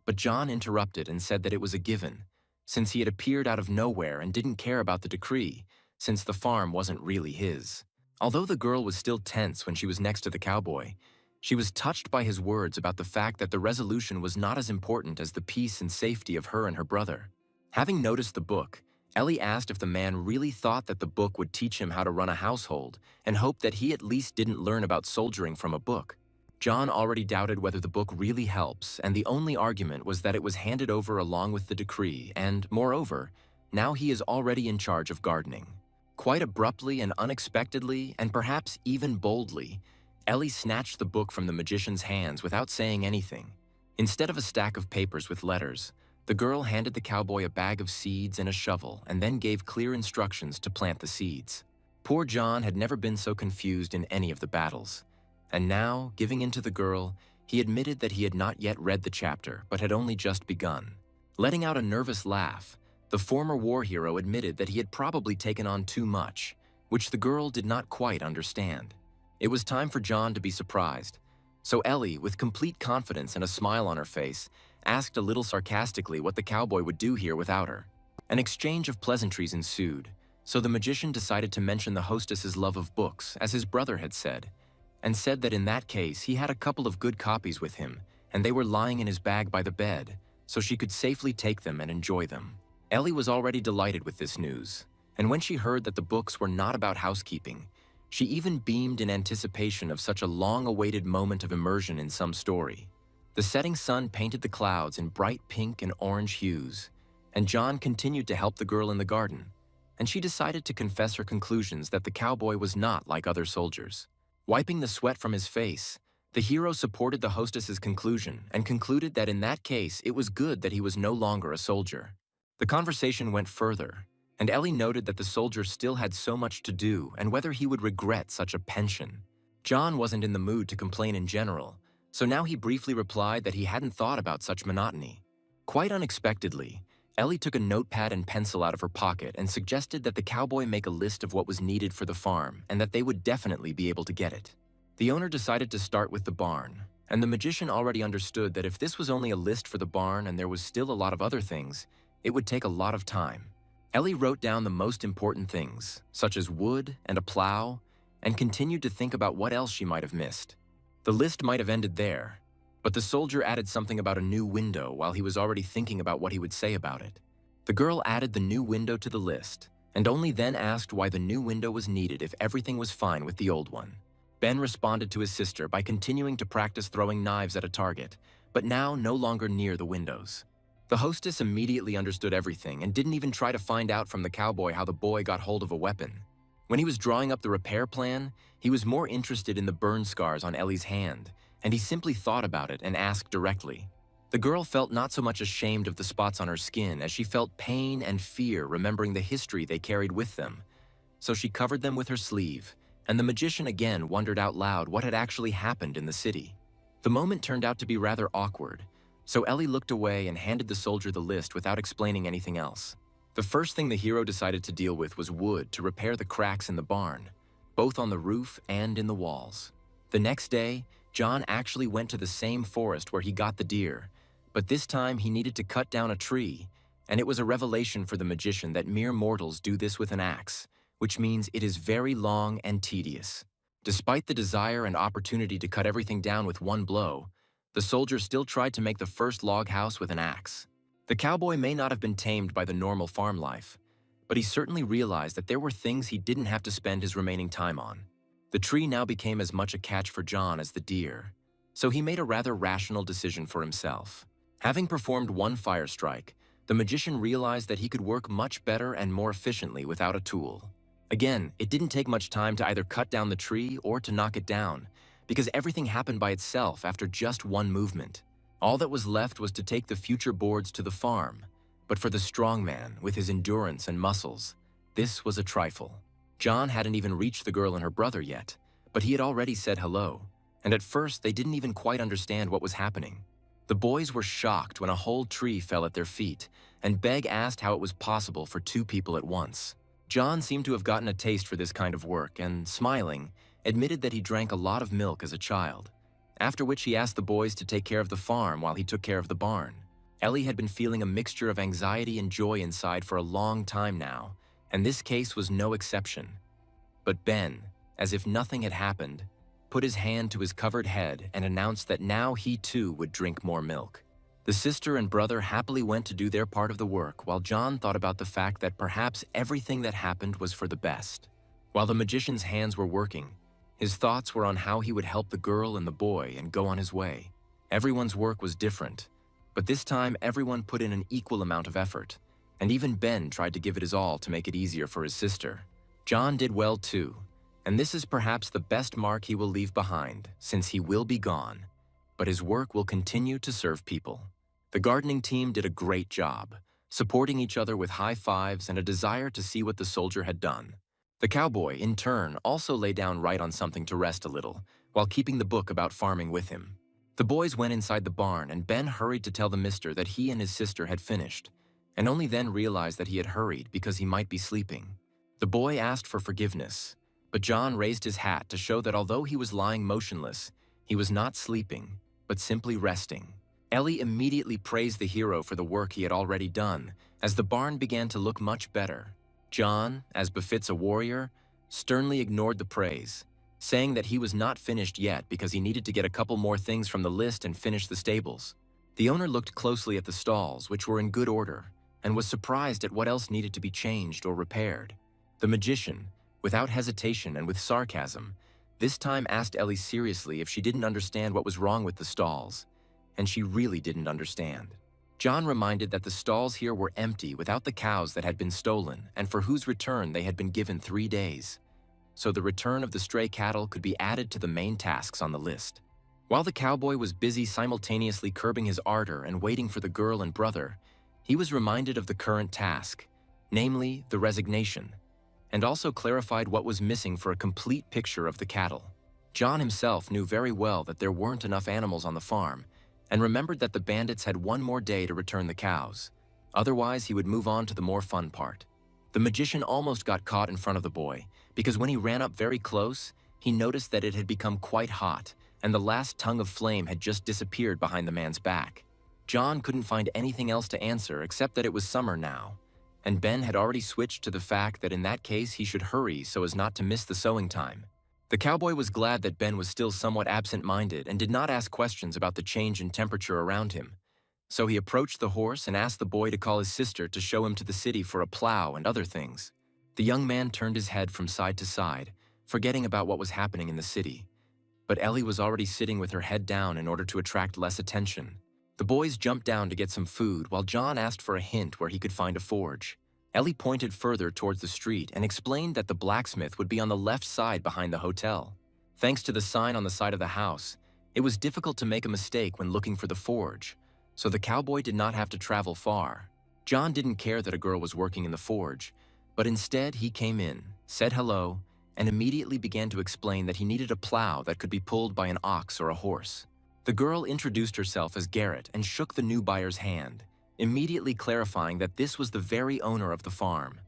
but John interrupted and said that it was a given, since he had appeared out of nowhere and didn't care about the decree, since the farm wasn't really his. Although the girl was still tense when she was next to the cowboy, she was touched by his words about the fact that the resolution was not as important as the peace and safety of her and her brother. Having noticed the book, Ellie asked if the man really thought that the book would teach him how to run a household and hoped that he at least didn't learn about soldiering from a book. John already doubted whether the book really helps, and the only argument was that it was handed over along with the decree, and, moreover, now he is already in charge of gardening. Quite abruptly and unexpectedly, and perhaps even boldly, Ellie snatched the book from the magician's hands without saying anything. Instead of a stack of papers with letters, the girl handed the cowboy a bag of seeds and a shovel and then gave clear instructions to plant the seeds. Poor John had never been so confused in any of the battles. And now, giving in to the girl, he admitted that he had not yet read the chapter, but had only just begun. Letting out a nervous laugh, the former war hero admitted that he had probably taken on too much, which the girl did not quite understand. It was time for John to be surprised. So Ellie, with complete confidence and a smile on her face, asked a little sarcastically what the cowboy would do here without her. An exchange of pleasantries ensued, so the magician decided to mention the hostess's love of books, as his brother had said, and said that in that case he had a couple of good copies with him, and they were lying in his bag by the bed, so she could safely take them and enjoy them. Ellie was already delighted with this news, and when she heard that the books were not about housekeeping, she even beamed in anticipation of such a long-awaited moment of immersion in some story. The setting sun painted the clouds in bright pink and orange hues, and John continued to help the girl in the garden, and she decided to confess her conclusions that the cowboy was not like other soldiers. Wiping the sweat from his face, the hero supported the hostess's conclusion and concluded that in that case it was good that he was no longer a soldier. The conversation went further, and Ellie noted that the soldier still had so much to do and whether he would regret such a pension. John wasn't in the mood to complain in general, so now he briefly replied that he hadn't thought about such monotony. Quite unexpectedly, Ellie took a notepad and pencil out of her pocket and suggested that the cowboy make a list of what was needed for the farm and that they would definitely be able to get it. The owner decided to start with the barn, and the magician already understood that if this was only a list for the barn and there was still a lot of other things, it would take a lot of time. Ellie wrote down the most important things, such as wood and a plow, and continued to think about what else she might have missed. The list might have ended there, but the soldier added something about a new window while he was already thinking about what he would say about it. The girl added the new window to the list, and only then asked why the new window was needed if everything was fine with the old one. Ben responded to his sister by continuing to practice throwing knives at a target, but now no longer near the windows. The hostess immediately understood everything and didn't even try to find out from the cowboy how the boy got hold of a weapon. When he was drawing up the repair plan, he was more interested in the burn scars on Ellie's hand, and he simply thought about it and asked directly. The girl felt not so much ashamed of the spots on her skin as she felt pain and fear remembering the history they carried with them. So she covered them with her sleeve, and the magician again wondered out loud what had actually happened in the city. The moment turned out to be rather awkward, so Ellie looked away and handed the soldier the list without explaining anything else. The first thing the hero decided to deal with was wood to repair the cracks in the barn, both on the roof and in the walls. The next day, John actually went to the same forest where he got the deer, but this time he needed to cut down a tree, and it was a revelation for the magician that mere mortals do this with an axe, which means it is very long and tedious. Despite the desire and opportunity to cut everything down with one blow, the soldier still tried to make the first log house with an axe. The cowboy may not have been tamed by the normal farm life, but he certainly realized that there were things he didn't have to spend his remaining time on. The tree now became as much a catch for John as the deer, so he made a rather rational decision for himself. Having performed one fire strike, the magician realized that he could work much better and more efficiently without a tool. Again, it didn't take much time to either cut down the tree or to knock it down, because everything happened by itself after just one movement. All that was left was to take the future boards to the farm, but for the strong man, with his endurance and muscles, this was a trifle. John hadn't even reached the girl and her brother yet, but he had already said hello, and at first they didn't even quite understand what was happening. The boys were shocked when a whole tree fell at their feet, and Beg asked how it was possible for two people at once. John seemed to have gotten a taste for this kind of work and, smiling, admitted that he drank a lot of milk as a child, after which he asked the boys to take care of the farm while he took care of the barn. Ellie had been feeling a mixture of anxiety and joy inside for a long time now, and this case was no exception. But Ben, as if nothing had happened, put his hand to his covered head and announced that now he too would drink more milk. The sister and brother happily went to do their part of the work while John thought about the fact that perhaps everything that happened was for the best. While the magician's hands were working, his thoughts were on how he would help the girl and the boy and go on his way. Everyone's work was different, but this time everyone put in an equal amount of effort, and even Ben tried to give it his all to make it easier for his sister. John did well too, and this is perhaps the best mark he will leave behind, since he will be gone, but his work will continue to serve people. The gardening team did a great job, supporting each other with high fives and a desire to see what the soldier had done. The cowboy, in turn, also lay down right on something to rest a little, while keeping the book about farming with him. The boys went inside the barn, and Ben hurried to tell the mister that he and his sister had finished, and only then realized that he had hurried because he might be sleeping. The boy asked for forgiveness, but John raised his hat to show that although he was lying motionless, he was not sleeping, but simply resting. Ellie immediately praised the hero for the work he had already done, as the barn began to look much better. John, as befits a warrior, sternly ignored the praise, saying that he was not finished yet because he needed to get a couple more things from the list and finish the stables. The owner looked closely at the stalls, which were in good order, and was surprised at what else needed to be changed or repaired. The magician, without hesitation and with sarcasm, this time asked Ellie seriously if she didn't understand what was wrong with the stalls, and she really didn't understand. John reminded that the stalls here were empty without the cows that had been stolen and for whose return they had been given 3 days. So the return of the stray cattle could be added to the main tasks on the list. While the cowboy was busy simultaneously curbing his ardor and waiting for the girl and brother, he was reminded of the current task, namely the resignation, and also clarified what was missing for a complete picture of the cattle. John himself knew very well that there weren't enough animals on the farm, and remembered that the bandits had 1 more day to return the cows. Otherwise, he would move on to the more fun part. The magician almost got caught in front of the boy, because when he ran up very close, he noticed that it had become quite hot, and the last tongue of flame had just disappeared behind the man's back. John couldn't find anything else to answer except that it was summer now, and Ben had already switched to the fact that in that case he should hurry so as not to miss the sowing time. The cowboy was glad that Ben was still somewhat absent-minded and did not ask questions about the change in temperature around him. So he approached the horse and asked the boy to call his sister to show him to the city for a plow and other things. The young man turned his head from side to side, forgetting about what was happening in the city. But Ellie was already sitting with her head down in order to attract less attention. The boys jumped down to get some food while John asked for a hint where he could find a forge. Ellie pointed further towards the street and explained that the blacksmith would be on the left side behind the hotel. Thanks to the sign on the side of the house, it was difficult to make a mistake when looking for the forge, so the cowboy did not have to travel far. John didn't care that a girl was working in the forge, but instead he came in, said hello, and immediately began to explain that he needed a plow that could be pulled by an ox or a horse. The girl introduced herself as Garrett and shook the new buyer's hand, immediately clarifying that this was the very owner of the farm.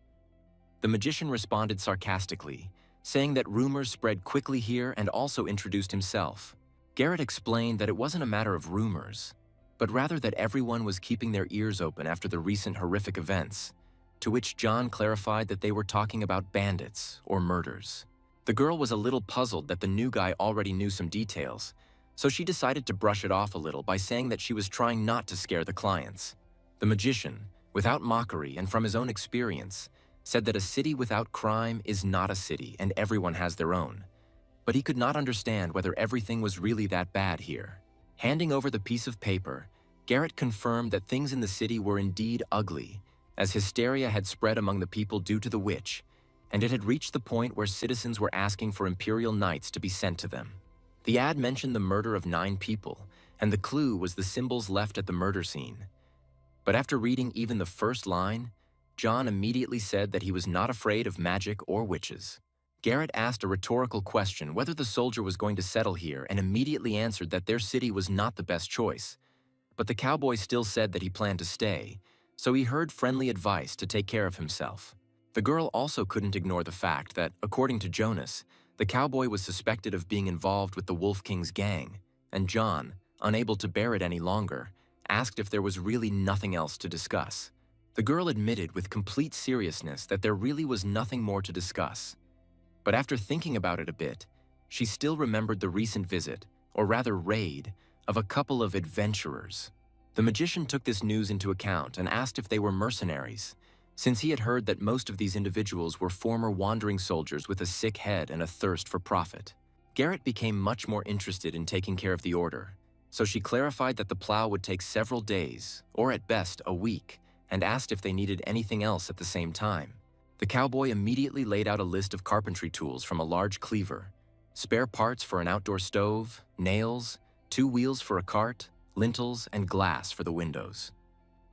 The magician responded sarcastically, saying that rumors spread quickly here, and also introduced himself. Garrett explained that it wasn't a matter of rumors, but rather that everyone was keeping their ears open after the recent horrific events, to which John clarified that they were talking about bandits or murders. The girl was a little puzzled that the new guy already knew some details, so she decided to brush it off a little by saying that she was trying not to scare the clients. The magician, without mockery and from his own experience, said that a city without crime is not a city and everyone has their own. But he could not understand whether everything was really that bad here. Handing over the piece of paper, Garrett confirmed that things in the city were indeed ugly, as hysteria had spread among the people due to the witch, and it had reached the point where citizens were asking for imperial knights to be sent to them. The ad mentioned the murder of 9 people, and the clue was the symbols left at the murder scene. But after reading even the first line, John immediately said that he was not afraid of magic or witches. Garrett asked a rhetorical question whether the soldier was going to settle here and immediately answered that their city was not the best choice. But the cowboy still said that he planned to stay, so he heard friendly advice to take care of himself. The girl also couldn't ignore the fact that, according to Jonas, the cowboy was suspected of being involved with the Wolf King's gang, and John, unable to bear it any longer, asked if there was really nothing else to discuss. The girl admitted with complete seriousness that there really was nothing more to discuss. But after thinking about it a bit, she still remembered the recent visit, or rather raid, of a couple of adventurers. The magician took this news into account and asked if they were mercenaries, since he had heard that most of these individuals were former wandering soldiers with a sick head and a thirst for profit. Garrett became much more interested in taking care of the order, so she clarified that the plow would take several days, or at best a week, and asked if they needed anything else at the same time. The cowboy immediately laid out a list of carpentry tools from a large cleaver, spare parts for an outdoor stove, nails, 2 wheels for a cart, lintels, and glass for the windows.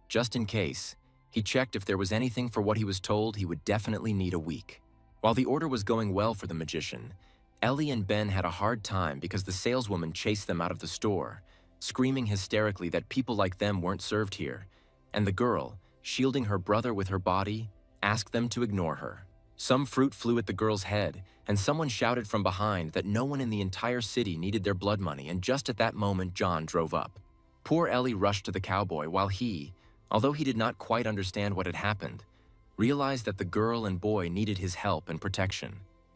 Just in case, he checked if there was anything for what he was told he would definitely need a week. While the order was going well for the magician, Ellie and Ben had a hard time because the saleswoman chased them out of the store, screaming hysterically that people like them weren't served here, and the girl, shielding her brother with her body, asked them to ignore her. Some fruit flew at the girl's head, and someone shouted from behind that no one in the entire city needed their blood money, and just at that moment John drove up. Poor Ellie rushed to the cowboy while he, although he did not quite understand what had happened, realized that the girl and boy needed his help and protection.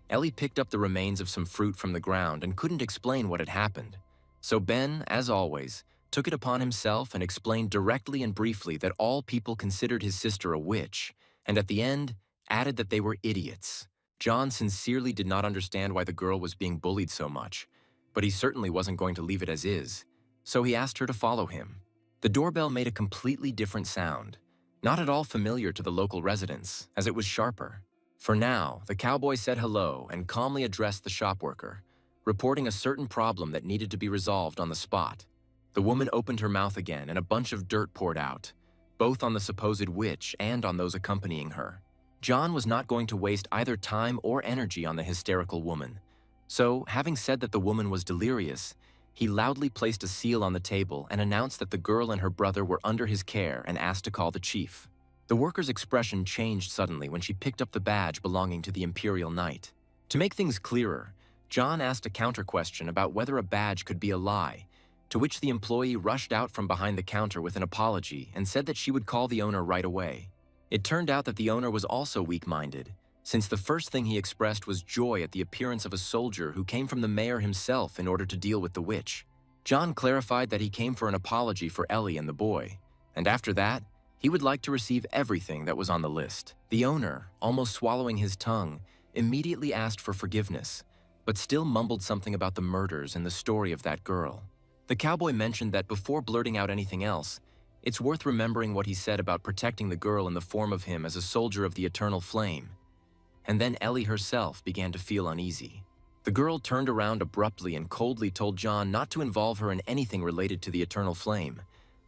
Ellie picked up the remains of some fruit from the ground and couldn't explain what had happened. So Ben, as always, took it upon himself and explained directly and briefly that all people considered his sister a witch, and at the end, added that they were idiots. John sincerely did not understand why the girl was being bullied so much, but he certainly wasn't going to leave it as is, so he asked her to follow him. The doorbell made a completely different sound, not at all familiar to the local residents, as it was sharper. For now, the cowboy said hello and calmly addressed the shop worker, reporting a certain problem that needed to be resolved on the spot. The woman opened her mouth again and a bunch of dirt poured out, both on the supposed witch and on those accompanying her. John was not going to waste either time or energy on the hysterical woman, so, having said that the woman was delirious, he loudly placed a seal on the table and announced that the girl and her brother were under his care and asked to call the chief. The worker's expression changed suddenly when she picked up the badge belonging to the Imperial Knight. To make things clearer, John asked a counter-question about whether a badge could be a lie, to which the employee rushed out from behind the counter with an apology and said that she would call the owner right away. It turned out that the owner was also weak-minded, since the first thing he expressed was joy at the appearance of a soldier who came from the mayor himself in order to deal with the witch. John clarified that he came for an apology for Ellie and the boy, and after that, he would like to receive everything that was on the list. The owner, almost swallowing his tongue, immediately asked for forgiveness, but still mumbled something about the murders and the story of that girl. The cowboy mentioned that before blurting out anything else, it's worth remembering what he said about protecting the girl in the form of him as a soldier of the eternal flame. And then Ellie herself began to feel uneasy. The girl turned around abruptly and coldly told John not to involve her in anything related to the eternal flame,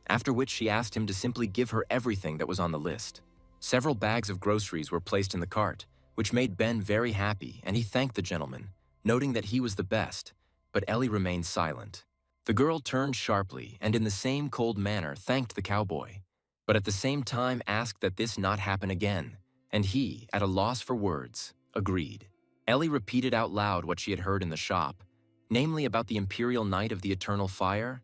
after which she asked him to simply give her everything that was on the list. Several bags of groceries were placed in the cart, which made Ben very happy, and he thanked the gentleman, noting that he was the best, but Ellie remained silent. The girl turned sharply and in the same cold manner thanked the cowboy, but at the same time asked that this not happen again, and he, at a loss for words, agreed. Ellie repeated out loud what she had heard in the shop, namely about the Imperial Knight of the Eternal Fire,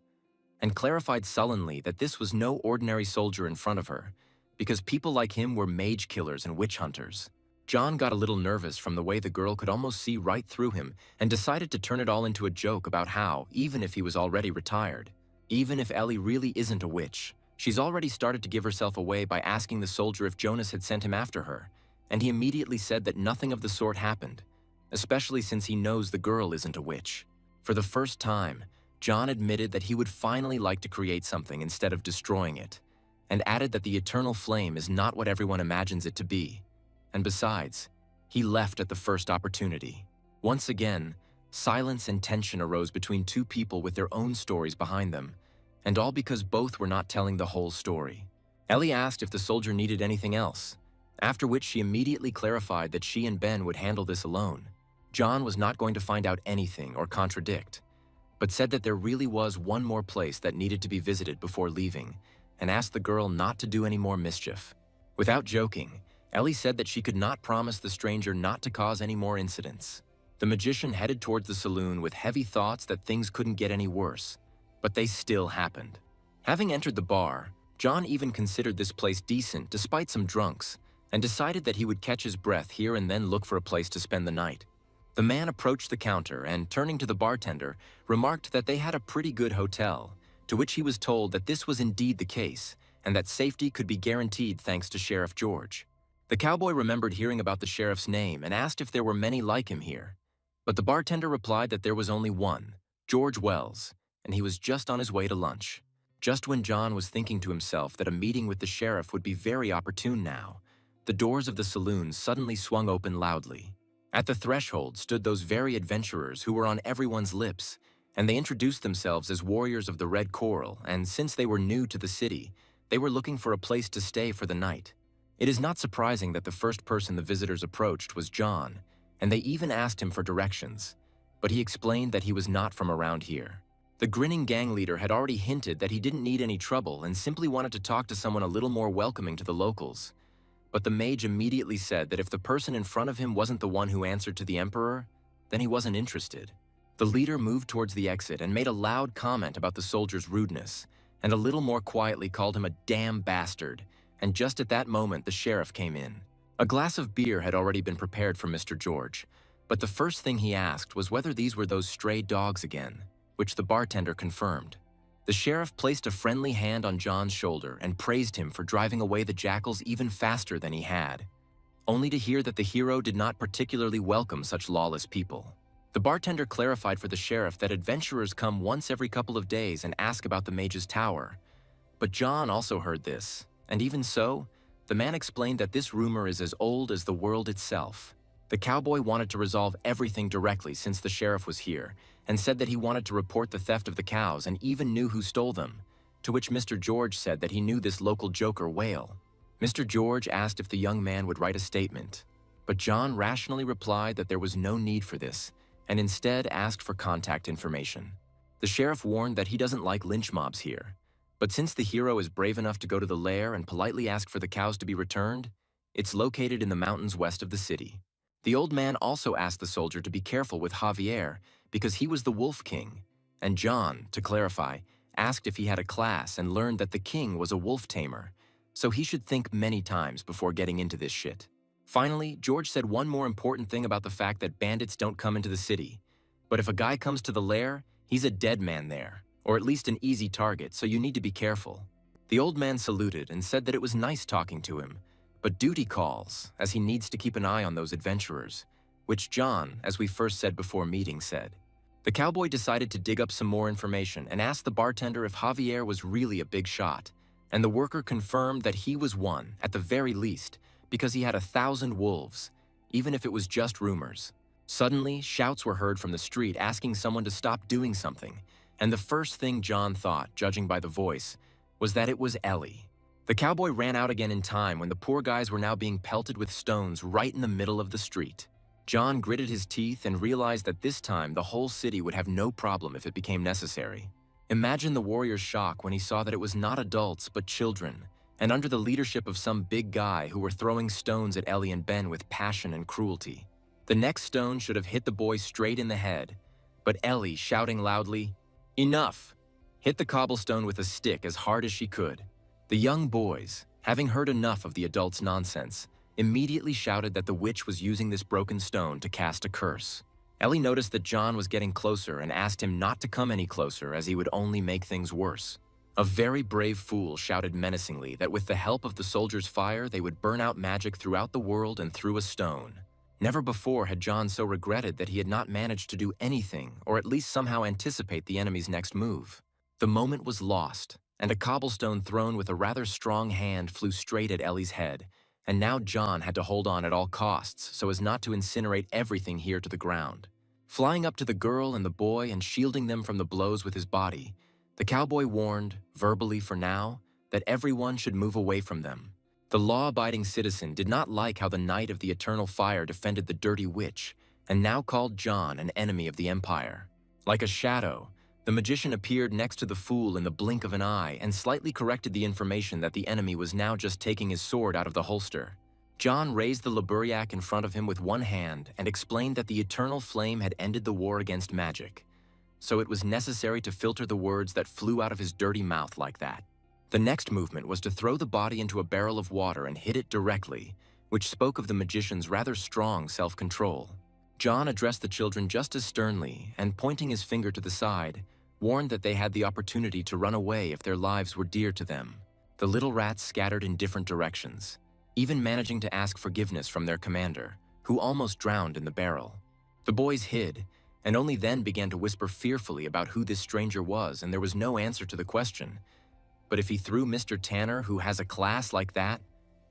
and clarified sullenly that this was no ordinary soldier in front of her, because people like him were mage killers and witch hunters. John got a little nervous from the way the girl could almost see right through him and decided to turn it all into a joke about how, even if he was already retired, even if Ellie really isn't a witch, she's already started to give herself away by asking the soldier if Jonas had sent him after her, and he immediately said that nothing of the sort happened, especially since he knows the girl isn't a witch. For the first time, John admitted that he would finally like to create something instead of destroying it, and added that the eternal flame is not what everyone imagines it to be. And besides, he left at the first opportunity. Once again, silence and tension arose between two people with their own stories behind them, and all because both were not telling the whole story. Ellie asked if the soldier needed anything else, after which she immediately clarified that she and Ben would handle this alone. John was not going to find out anything or contradict, but said that there really was one more place that needed to be visited before leaving, and asked the girl not to do any more mischief. Without joking, Ellie said that she could not promise the stranger not to cause any more incidents. The magician headed towards the saloon with heavy thoughts that things couldn't get any worse, but they still happened. Having entered the bar, John even considered this place decent despite some drunks, and decided that he would catch his breath here and then look for a place to spend the night. The man approached the counter and, turning to the bartender, remarked that they had a pretty good hotel, to which he was told that this was indeed the case, and that safety could be guaranteed thanks to Sheriff George. The cowboy remembered hearing about the sheriff's name and asked if there were many like him here. But the bartender replied that there was only one, George Wells, and he was just on his way to lunch. Just when John was thinking to himself that a meeting with the sheriff would be very opportune now, the doors of the saloon suddenly swung open loudly. At the threshold stood those very adventurers who were on everyone's lips, and they introduced themselves as warriors of the Red Coral, and since they were new to the city, they were looking for a place to stay for the night. It is not surprising that the first person the visitors approached was John, and they even asked him for directions, but he explained that he was not from around here. The grinning gang leader had already hinted that he didn't need any trouble and simply wanted to talk to someone a little more welcoming to the locals. But the mage immediately said that if the person in front of him wasn't the one who answered to the emperor, then he wasn't interested. The leader moved towards the exit and made a loud comment about the soldier's rudeness, and a little more quietly called him a damn bastard, and just at that moment the sheriff came in. A glass of beer had already been prepared for Mr. George, but the first thing he asked was whether these were those stray dogs again, which the bartender confirmed. The sheriff placed a friendly hand on John's shoulder and praised him for driving away the jackals even faster than he had, only to hear that the hero did not particularly welcome such lawless people. The bartender clarified for the sheriff that adventurers come once every couple of days and ask about the mage's tower. But John also heard this, and even so, the man explained that this rumor is as old as the world itself. The cowboy wanted to resolve everything directly since the sheriff was here, and said that he wanted to report the theft of the cows and even knew who stole them, to which Mr. George said that he knew this local joker Whale. Mr. George asked if the young man would write a statement, but John rationally replied that there was no need for this, and instead asked for contact information. The sheriff warned that he doesn't like lynch mobs here, but since the hero is brave enough to go to the lair and politely ask for the cows to be returned, it's located in the mountains west of the city. The old man also asked the soldier to be careful with Javier because he was the Wolf King, and John, to clarify, asked if he had a class and learned that the king was a wolf tamer, so he should think many times before getting into this shit. Finally, George said one more important thing about the fact that bandits don't come into the city, but if a guy comes to the lair, he's a dead man there, or at least an easy target, so you need to be careful. The old man saluted and said that it was nice talking to him, but duty calls, as he needs to keep an eye on those adventurers, which John, as we first said before meeting, said. The cowboy decided to dig up some more information and asked the bartender if Javier was really a big shot, and the worker confirmed that he was one, at the very least, because he had 1,000 wolves, even if it was just rumors. Suddenly, shouts were heard from the street asking someone to stop doing something, and the first thing John thought, judging by the voice, was that it was Ellie. The cowboy ran out again in time when the poor guys were now being pelted with stones right in the middle of the street. John gritted his teeth and realized that this time the whole city would have no problem if it became necessary. Imagine the warrior's shock when he saw that it was not adults but children, and under the leadership of some big guy who were throwing stones at Ellie and Ben with passion and cruelty. The next stone should have hit the boy straight in the head, but Ellie, shouting loudly, "Enough!" hit the cobblestone with a stick as hard as she could. The young boys, having heard enough of the adults' nonsense, immediately shouted that the witch was using this broken stone to cast a curse. Ellie noticed that John was getting closer and asked him not to come any closer as he would only make things worse. A very brave fool shouted menacingly that with the help of the soldiers' fire they would burn out magic throughout the world and through a stone. Never before had John so regretted that he had not managed to do anything or at least somehow anticipate the enemy's next move. The moment was lost, and a cobblestone thrown with a rather strong hand flew straight at Ellie's head, and now John had to hold on at all costs so as not to incinerate everything here to the ground. Flying up to the girl and the boy and shielding them from the blows with his body, the cowboy warned, verbally for now, that everyone should move away from them. The law-abiding citizen did not like how the Knight of the Eternal Fire defended the dirty witch, and now called John an enemy of the Empire. Like a shadow, the magician appeared next to the fool in the blink of an eye and slightly corrected the information that the enemy was now just taking his sword out of the holster. John raised the Liburiac in front of him with one hand and explained that the eternal flame had ended the war against magic, so it was necessary to filter the words that flew out of his dirty mouth like that. The next movement was to throw the body into a barrel of water and hit it directly, which spoke of the magician's rather strong self-control. John addressed the children just as sternly and, pointing his finger to the side, warned that they had the opportunity to run away if their lives were dear to them. The little rats scattered in different directions, even managing to ask forgiveness from their commander, who almost drowned in the barrel. The boys hid, and only then began to whisper fearfully about who this stranger was, and there was no answer to the question. But if he threw Mr. Tanner, who has a class like that,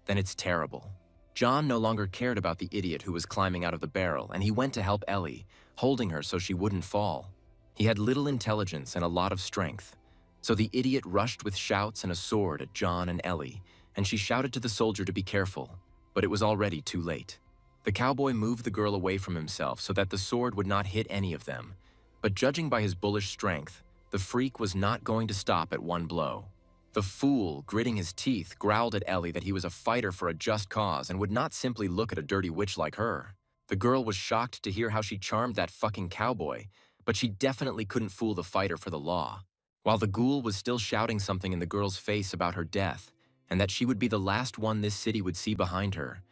then it's terrible. John no longer cared about the idiot who was climbing out of the barrel, and he went to help Ellie, holding her so she wouldn't fall. He had little intelligence and a lot of strength, so the idiot rushed with shouts and a sword at John and Ellie, and she shouted to the soldier to be careful, but it was already too late. The cowboy moved the girl away from himself so that the sword would not hit any of them, but judging by his bullish strength, the freak was not going to stop at one blow. The fool, gritting his teeth, growled at Ellie that he was a fighter for a just cause and would not simply look at a dirty witch like her. The girl was shocked to hear how she charmed that fucking cowboy, but she definitely couldn't fool the fighter for the law. While the ghoul was still shouting something in the girl's face about her death, and that she would be the last one this city would see behind her,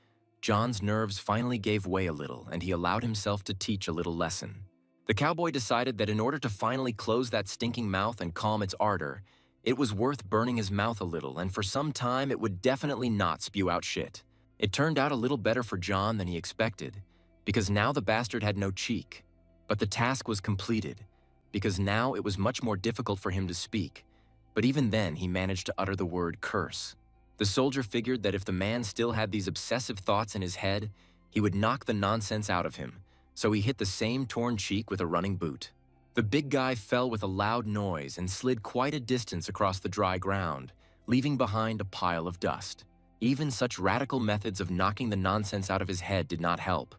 John's nerves finally gave way a little, and he allowed himself to teach a little lesson. The cowboy decided that in order to finally close that stinking mouth and calm its ardor, it was worth burning his mouth a little, and for some time it would definitely not spew out shit. It turned out a little better for John than he expected, because now the bastard had no cheek. But the task was completed, because now it was much more difficult for him to speak. But even then, he managed to utter the word curse. The soldier figured that if the man still had these obsessive thoughts in his head, he would knock the nonsense out of him, so he hit the same torn cheek with a running boot. The big guy fell with a loud noise and slid quite a distance across the dry ground, leaving behind a pile of dust. Even such radical methods of knocking the nonsense out of his head did not help,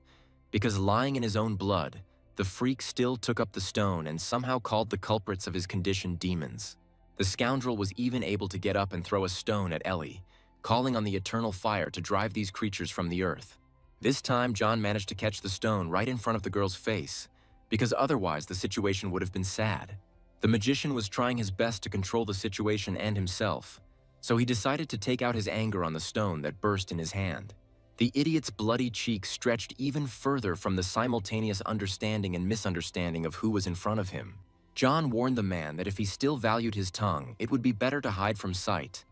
because lying in his own blood, the freak still took up the stone and somehow called the culprits of his condition demons. The scoundrel was even able to get up and throw a stone at Ellie, calling on the eternal fire to drive these creatures from the earth. This time, John managed to catch the stone right in front of the girl's face, because otherwise the situation would have been sad. The magician was trying his best to control the situation and himself, so he decided to take out his anger on the stone that burst in his hand. The idiot's bloody cheek stretched even further from the simultaneous understanding and misunderstanding of who was in front of him. John warned the man that if he still valued his tongue, it would be better to hide from sight.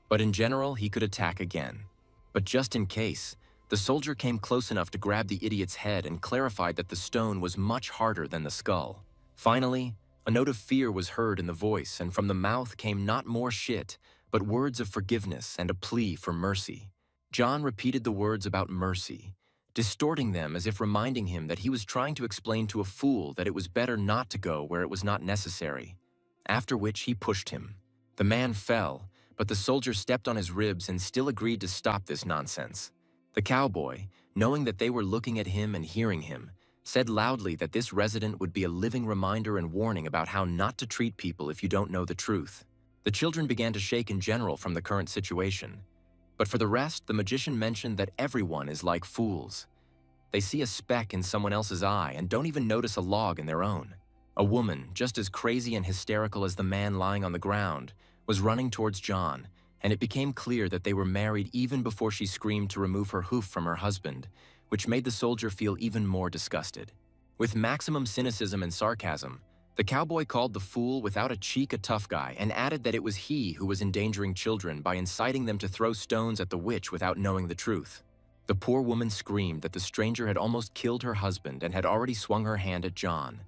But in general, he could attack again. But just in case, the soldier came close enough to grab the idiot's head and clarified that the stone was much harder than the skull. Finally, a note of fear was heard in the voice, and from the mouth came not more shit, but words of forgiveness and a plea for mercy. John repeated the words about mercy, distorting them as if reminding him that he was trying to explain to a fool that it was better not to go where it was not necessary, after which he pushed him. The man fell, but the soldier stepped on his ribs and still agreed to stop this nonsense. The cowboy, knowing that they were looking at him and hearing him, said loudly that this resident would be a living reminder and warning about how not to treat people if you don't know the truth. The children began to shake in general from the current situation. But for the rest, the magician mentioned that everyone is like fools. They see a speck in someone else's eye and don't even notice a log in their own. A woman, just as crazy and hysterical as the man lying on the ground, was running towards John, and it became clear that they were married even before she screamed to remove her hoof from her husband, which made the soldier feel even more disgusted. With maximum cynicism and sarcasm, the cowboy called the fool without a cheek a tough guy and added that it was he who was endangering children by inciting them to throw stones at the witch without knowing the truth. The poor woman screamed that the stranger had almost killed her husband and had already swung her hand at John.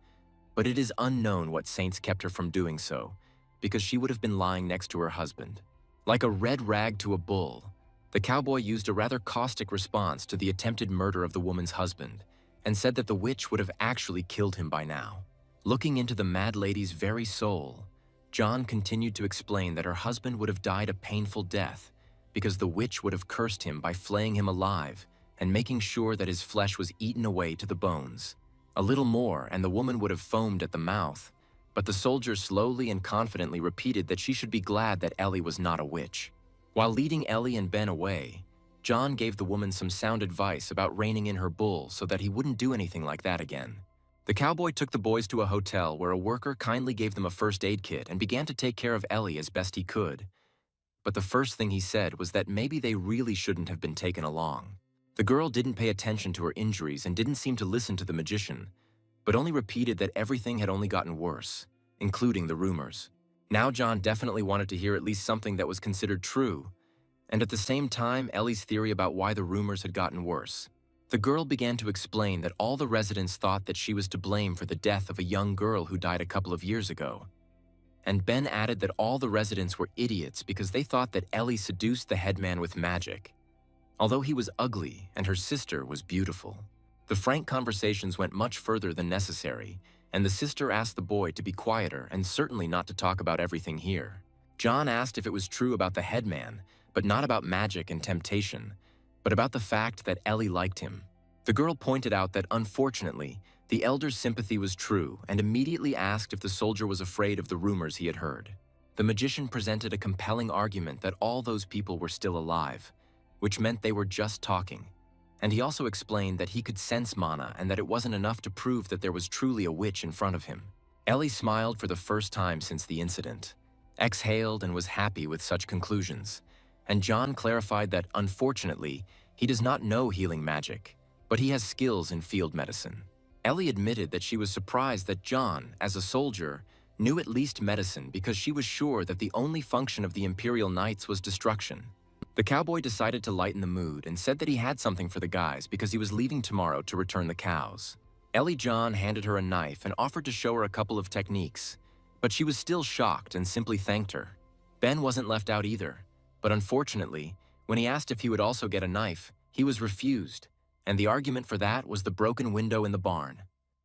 But it is unknown what saints kept her from doing so, because she would have been lying next to her husband. Like a red rag to a bull, the cowboy used a rather caustic response to the attempted murder of the woman's husband and said that the witch would have actually killed him by now. Looking into the mad lady's very soul, John continued to explain that her husband would have died a painful death because the witch would have cursed him by flaying him alive and making sure that his flesh was eaten away to the bones. A little more and the woman would have foamed at the mouth, but the soldier slowly and confidently repeated that she should be glad that Ellie was not a witch. While leading Ellie and Ben away, John gave the woman some sound advice about reining in her bull so that he wouldn't do anything like that again. The cowboy took the boys to a hotel where a worker kindly gave them a first aid kit and began to take care of Ellie as best he could. But the first thing he said was that maybe they really shouldn't have been taken along. The girl didn't pay attention to her injuries and didn't seem to listen to the magician, but only repeated that everything had only gotten worse. including the rumors. Now John definitely wanted to hear at least something that was considered true, and at the same time, Ellie's theory about why the rumors had gotten worse. The girl began to explain that all the residents thought that she was to blame for the death of a young girl who died a couple of years ago. And Ben added that all the residents were idiots because they thought that Ellie seduced the headman with magic, although he was ugly and her sister was beautiful. The frank conversations went much further than necessary, and the sister asked the boy to be quieter and certainly not to talk about everything here. John asked if it was true about the headman, but not about magic and temptation, but about the fact that Ellie liked him. The girl pointed out that, unfortunately, the elder's sympathy was true and immediately asked if the soldier was afraid of the rumors he had heard. The magician presented a compelling argument that all those people were still alive, which meant they were just talking. And he also explained that he could sense mana and that it wasn't enough to prove that there was truly a witch in front of him. Ellie smiled for the first time since the incident, exhaled and was happy with such conclusions. And John clarified that, unfortunately, he does not know healing magic, but he has skills in field medicine. Ellie admitted that she was surprised that John, as a soldier, knew at least medicine because she was sure that the only function of the Imperial Knights was destruction. The cowboy decided to lighten the mood and said that he had something for the guys because he was leaving tomorrow to return the cows. Ellie John handed her a knife and offered to show her a couple of techniques, but she was still shocked and simply thanked her. Ben wasn't left out either, but unfortunately, when he asked if he would also get a knife, he was refused, and the argument for that was the broken window in the barn.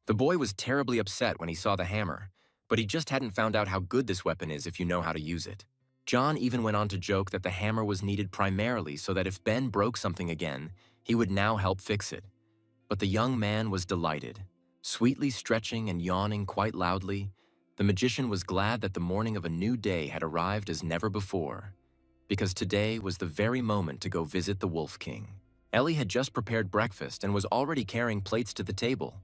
The boy was terribly upset when he saw the hammer, but he just hadn't found out how good this weapon is if you know how to use it. John even went on to joke that the hammer was needed primarily so that if Ben broke something again, he would now help fix it. But the young man was delighted. Sweetly stretching and yawning quite loudly, the magician was glad that the morning of a new day had arrived as never before, because today was the very moment to go visit the Wolf King. Ellie had just prepared breakfast and was already carrying plates to the table.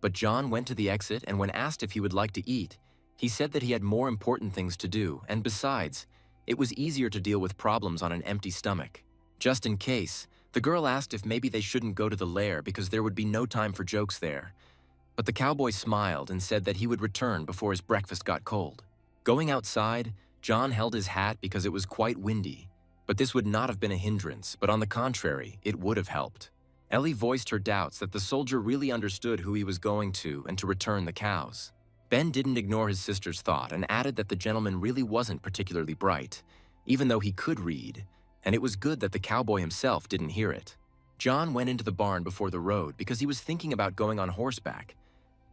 But John went to the exit, and when asked if he would like to eat, he said that he had more important things to do, and besides, it was easier to deal with problems on an empty stomach. Just in case, the girl asked if maybe they shouldn't go to the lair because there would be no time for jokes there. But the cowboy smiled and said that he would return before his breakfast got cold. Going outside, John held his hat because it was quite windy, but this would not have been a hindrance, but on the contrary, it would have helped. Ellie voiced her doubts that the soldier really understood who he was going to and to return the cows. Ben didn't ignore his sister's thought and added that the gentleman really wasn't particularly bright, even though he could read, and it was good that the cowboy himself didn't hear it. John went into the barn before the road because he was thinking about going on horseback,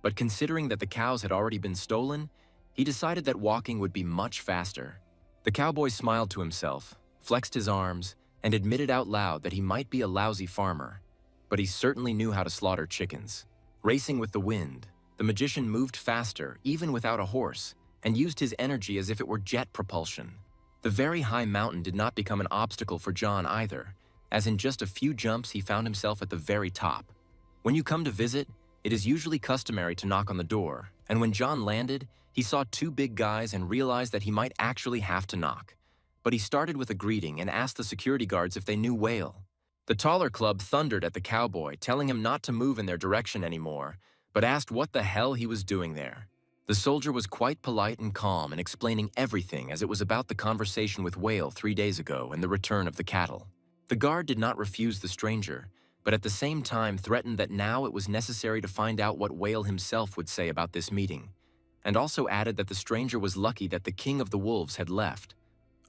but considering that the cows had already been stolen, he decided that walking would be much faster. The cowboy smiled to himself, flexed his arms, and admitted out loud that he might be a lousy farmer, but he certainly knew how to slaughter chickens. Racing with the wind, the magician moved faster, even without a horse, and used his energy as if it were jet propulsion. The very high mountain did not become an obstacle for John either, as in just a few jumps he found himself at the very top. When you come to visit, it is usually customary to knock on the door, and when John landed, he saw two big guys and realized that he might actually have to knock. But he started with a greeting and asked the security guards if they knew Whale. The taller club thundered at the cowboy, telling him not to move in their direction anymore, but asked what the hell he was doing there. The soldier was quite polite and calm and explaining everything as it was about the conversation with Whale 3 days ago and the return of the cattle. The guard did not refuse the stranger, but at the same time threatened that now it was necessary to find out what Whale himself would say about this meeting, and also added that the stranger was lucky that the king of the wolves had left.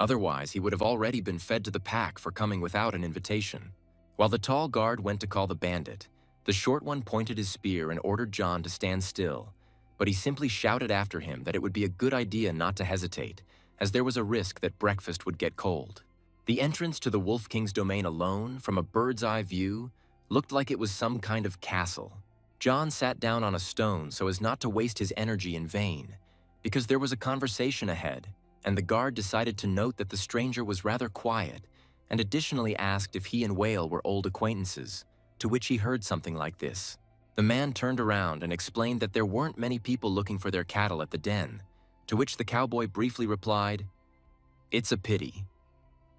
Otherwise, he would have already been fed to the pack for coming without an invitation. While the tall guard went to call the bandit, the short one pointed his spear and ordered John to stand still, but he simply shouted after him that it would be a good idea not to hesitate, as there was a risk that breakfast would get cold. The entrance to the Wolf King's domain alone, from a bird's-eye view, looked like it was some kind of castle. John sat down on a stone so as not to waste his energy in vain, because there was a conversation ahead, and the guard decided to note that the stranger was rather quiet, and additionally asked if he and Whale were old acquaintances, to which he heard something like this. The man turned around and explained that there weren't many people looking for their cattle at the den, to which the cowboy briefly replied, "It's a pity,"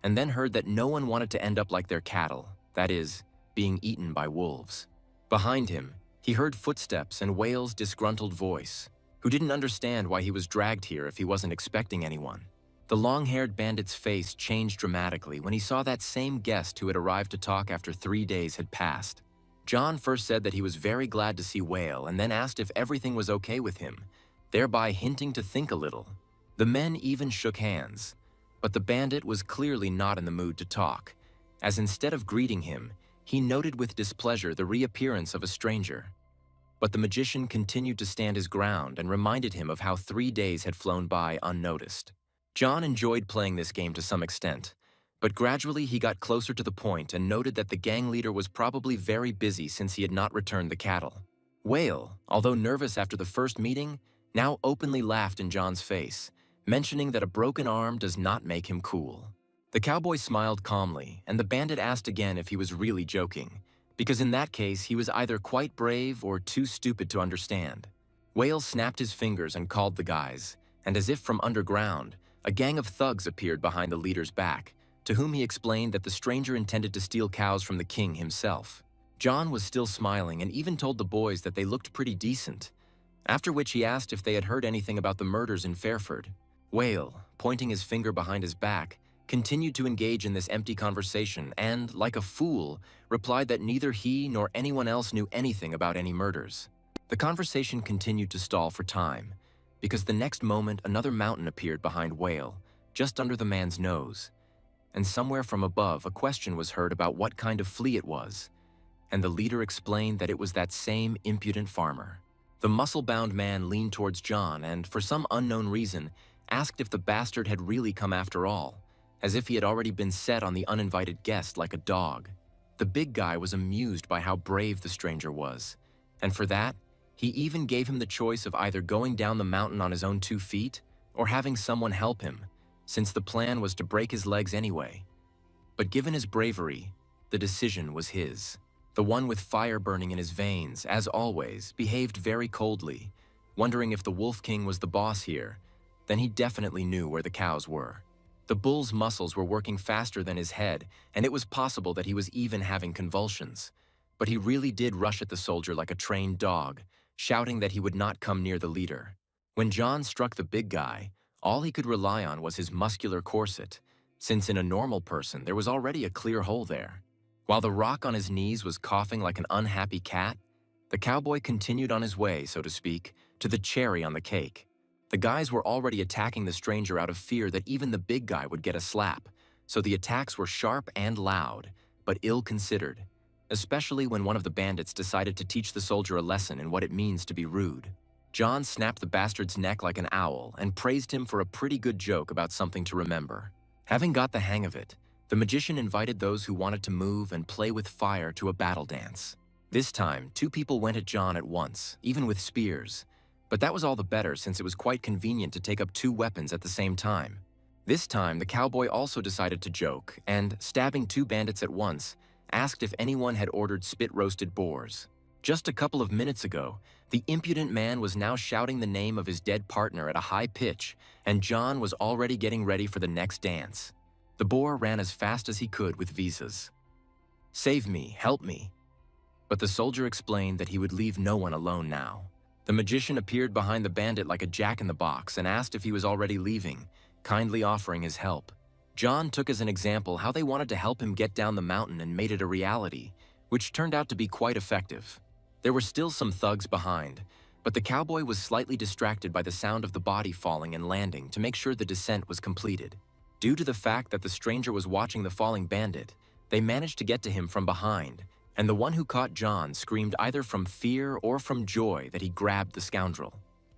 and then heard that no one wanted to end up like their cattle, that is, being eaten by wolves. Behind him, he heard footsteps and Whale's disgruntled voice, who didn't understand why he was dragged here if he wasn't expecting anyone. The long-haired bandit's face changed dramatically when he saw that same guest who had arrived to talk after 3 days had passed. John first said that he was very glad to see Whale and then asked if everything was okay with him, thereby hinting to think a little. The men even shook hands, but the bandit was clearly not in the mood to talk, as instead of greeting him, he noted with displeasure the reappearance of a stranger. But the magician continued to stand his ground and reminded him of how 3 days had flown by unnoticed. John enjoyed playing this game to some extent, but gradually he got closer to the point and noted that the gang leader was probably very busy since he had not returned the cattle. Whale, although nervous after the first meeting, now openly laughed in John's face, mentioning that a broken arm does not make him cool. The cowboy smiled calmly, and the bandit asked again if he was really joking, because in that case he was either quite brave or too stupid to understand. Whale snapped his fingers and called the guys, and as if from underground, a gang of thugs appeared behind the leader's back, to whom he explained that the stranger intended to steal cows from the king himself. John was still smiling and even told the boys that they looked pretty decent, after which he asked if they had heard anything about the murders in Fairford. Whale, pointing his finger behind his back, continued to engage in this empty conversation and, like a fool, replied that neither he nor anyone else knew anything about any murders. The conversation continued to stall for time, because the next moment another mountain appeared behind Whale, just under the man's nose. And somewhere from above a question was heard about what kind of flea it was, and the leader explained that it was that same impudent farmer. The muscle-bound man leaned towards John and, for some unknown reason, asked if the bastard had really come after all, as if he had already been set on the uninvited guest like a dog. The big guy was amused by how brave the stranger was, and for that, he even gave him the choice of either going down the mountain on his own 2 feet or having someone help him, since the plan was to break his legs anyway. But given his bravery, the decision was his. The one with fire burning in his veins, as always, behaved very coldly, wondering if the Wolf King was the boss here. Then he definitely knew where the cows were. The bull's muscles were working faster than his head, and it was possible that he was even having convulsions. But he really did rush at the soldier like a trained dog, shouting that he would not come near the leader. When John struck the big guy, all he could rely on was his muscular corset, since in a normal person there was already a clear hole there. While the rock on his knees was coughing like an unhappy cat, the cowboy continued on his way, so to speak, to the cherry on the cake. The guys were already attacking the stranger out of fear that even the big guy would get a slap, so the attacks were sharp and loud, but ill-considered, especially when one of the bandits decided to teach the soldier a lesson in what it means to be rude. John snapped the bastard's neck like an owl and praised him for a pretty good joke about something to remember. Having got the hang of it, the magician invited those who wanted to move and play with fire to a battle dance. This time, 2 people went at John at once, even with spears, but that was all the better since it was quite convenient to take up 2 weapons at the same time. This time, the cowboy also decided to joke and, stabbing 2 bandits at once, asked if anyone had ordered spit-roasted boars. Just a couple of minutes ago, the impudent man was now shouting the name of his dead partner at a high pitch, and John was already getting ready for the next dance. The boar ran as fast as he could with visas. "Save me, help me." But the soldier explained that he would leave no one alone now. The magician appeared behind the bandit like a jack-in-the-box and asked if he was already leaving, kindly offering his help. John took as an example how they wanted to help him get down the mountain and made it a reality, which turned out to be quite effective. There were still some thugs behind, but the cowboy was slightly distracted by the sound of the body falling and landing to make sure the descent was completed. Due to the fact that the stranger was watching the falling bandit, they managed to get to him from behind, and the one who caught John screamed either from fear or from joy that he grabbed the scoundrel.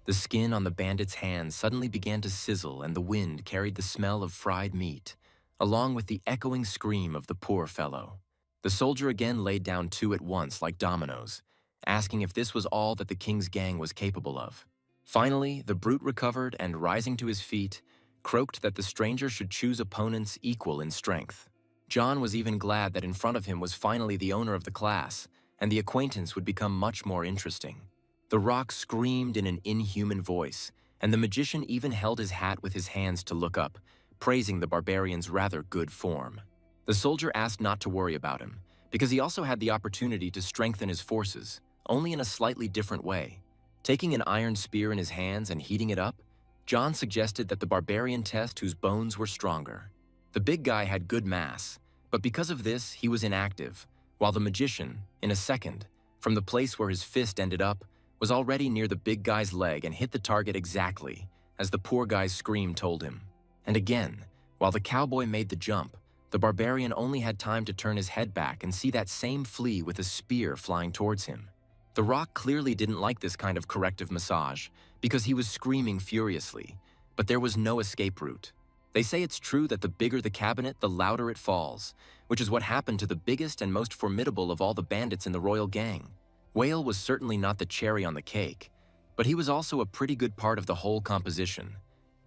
The skin on the bandit's hand suddenly began to sizzle and the wind carried the smell of fried meat, along with the echoing scream of the poor fellow. The soldier again laid down 2 at once like dominoes, asking if this was all that the king's gang was capable of. Finally, the brute recovered and, rising to his feet, croaked that the stranger should choose opponents equal in strength. John was even glad that in front of him was finally the owner of the class, and the acquaintance would become much more interesting. The rock screamed in an inhuman voice, and the magician even held his hat with his hands to look up, praising the barbarian's rather good form. The soldier asked not to worry about him, because he also had the opportunity to strengthen his forces, only in a slightly different way. Taking an iron spear in his hands and heating it up, John suggested that the barbarian test whose bones were stronger. The big guy had good mass, but because of this, he was inactive, while the magician, in a second, from the place where his fist ended up, was already near the big guy's leg and hit the target exactly, as the poor guy's scream told him. And again, while the cowboy made the jump, the barbarian only had time to turn his head back and see that same flea with a spear flying towards him. The Rock clearly didn't like this kind of corrective massage, because he was screaming furiously, but there was no escape route. They say it's true that the bigger the cabinet, the louder it falls, which is what happened to the biggest and most formidable of all the bandits in the royal gang. Whale was certainly not the cherry on the cake, but he was also a pretty good part of the whole composition.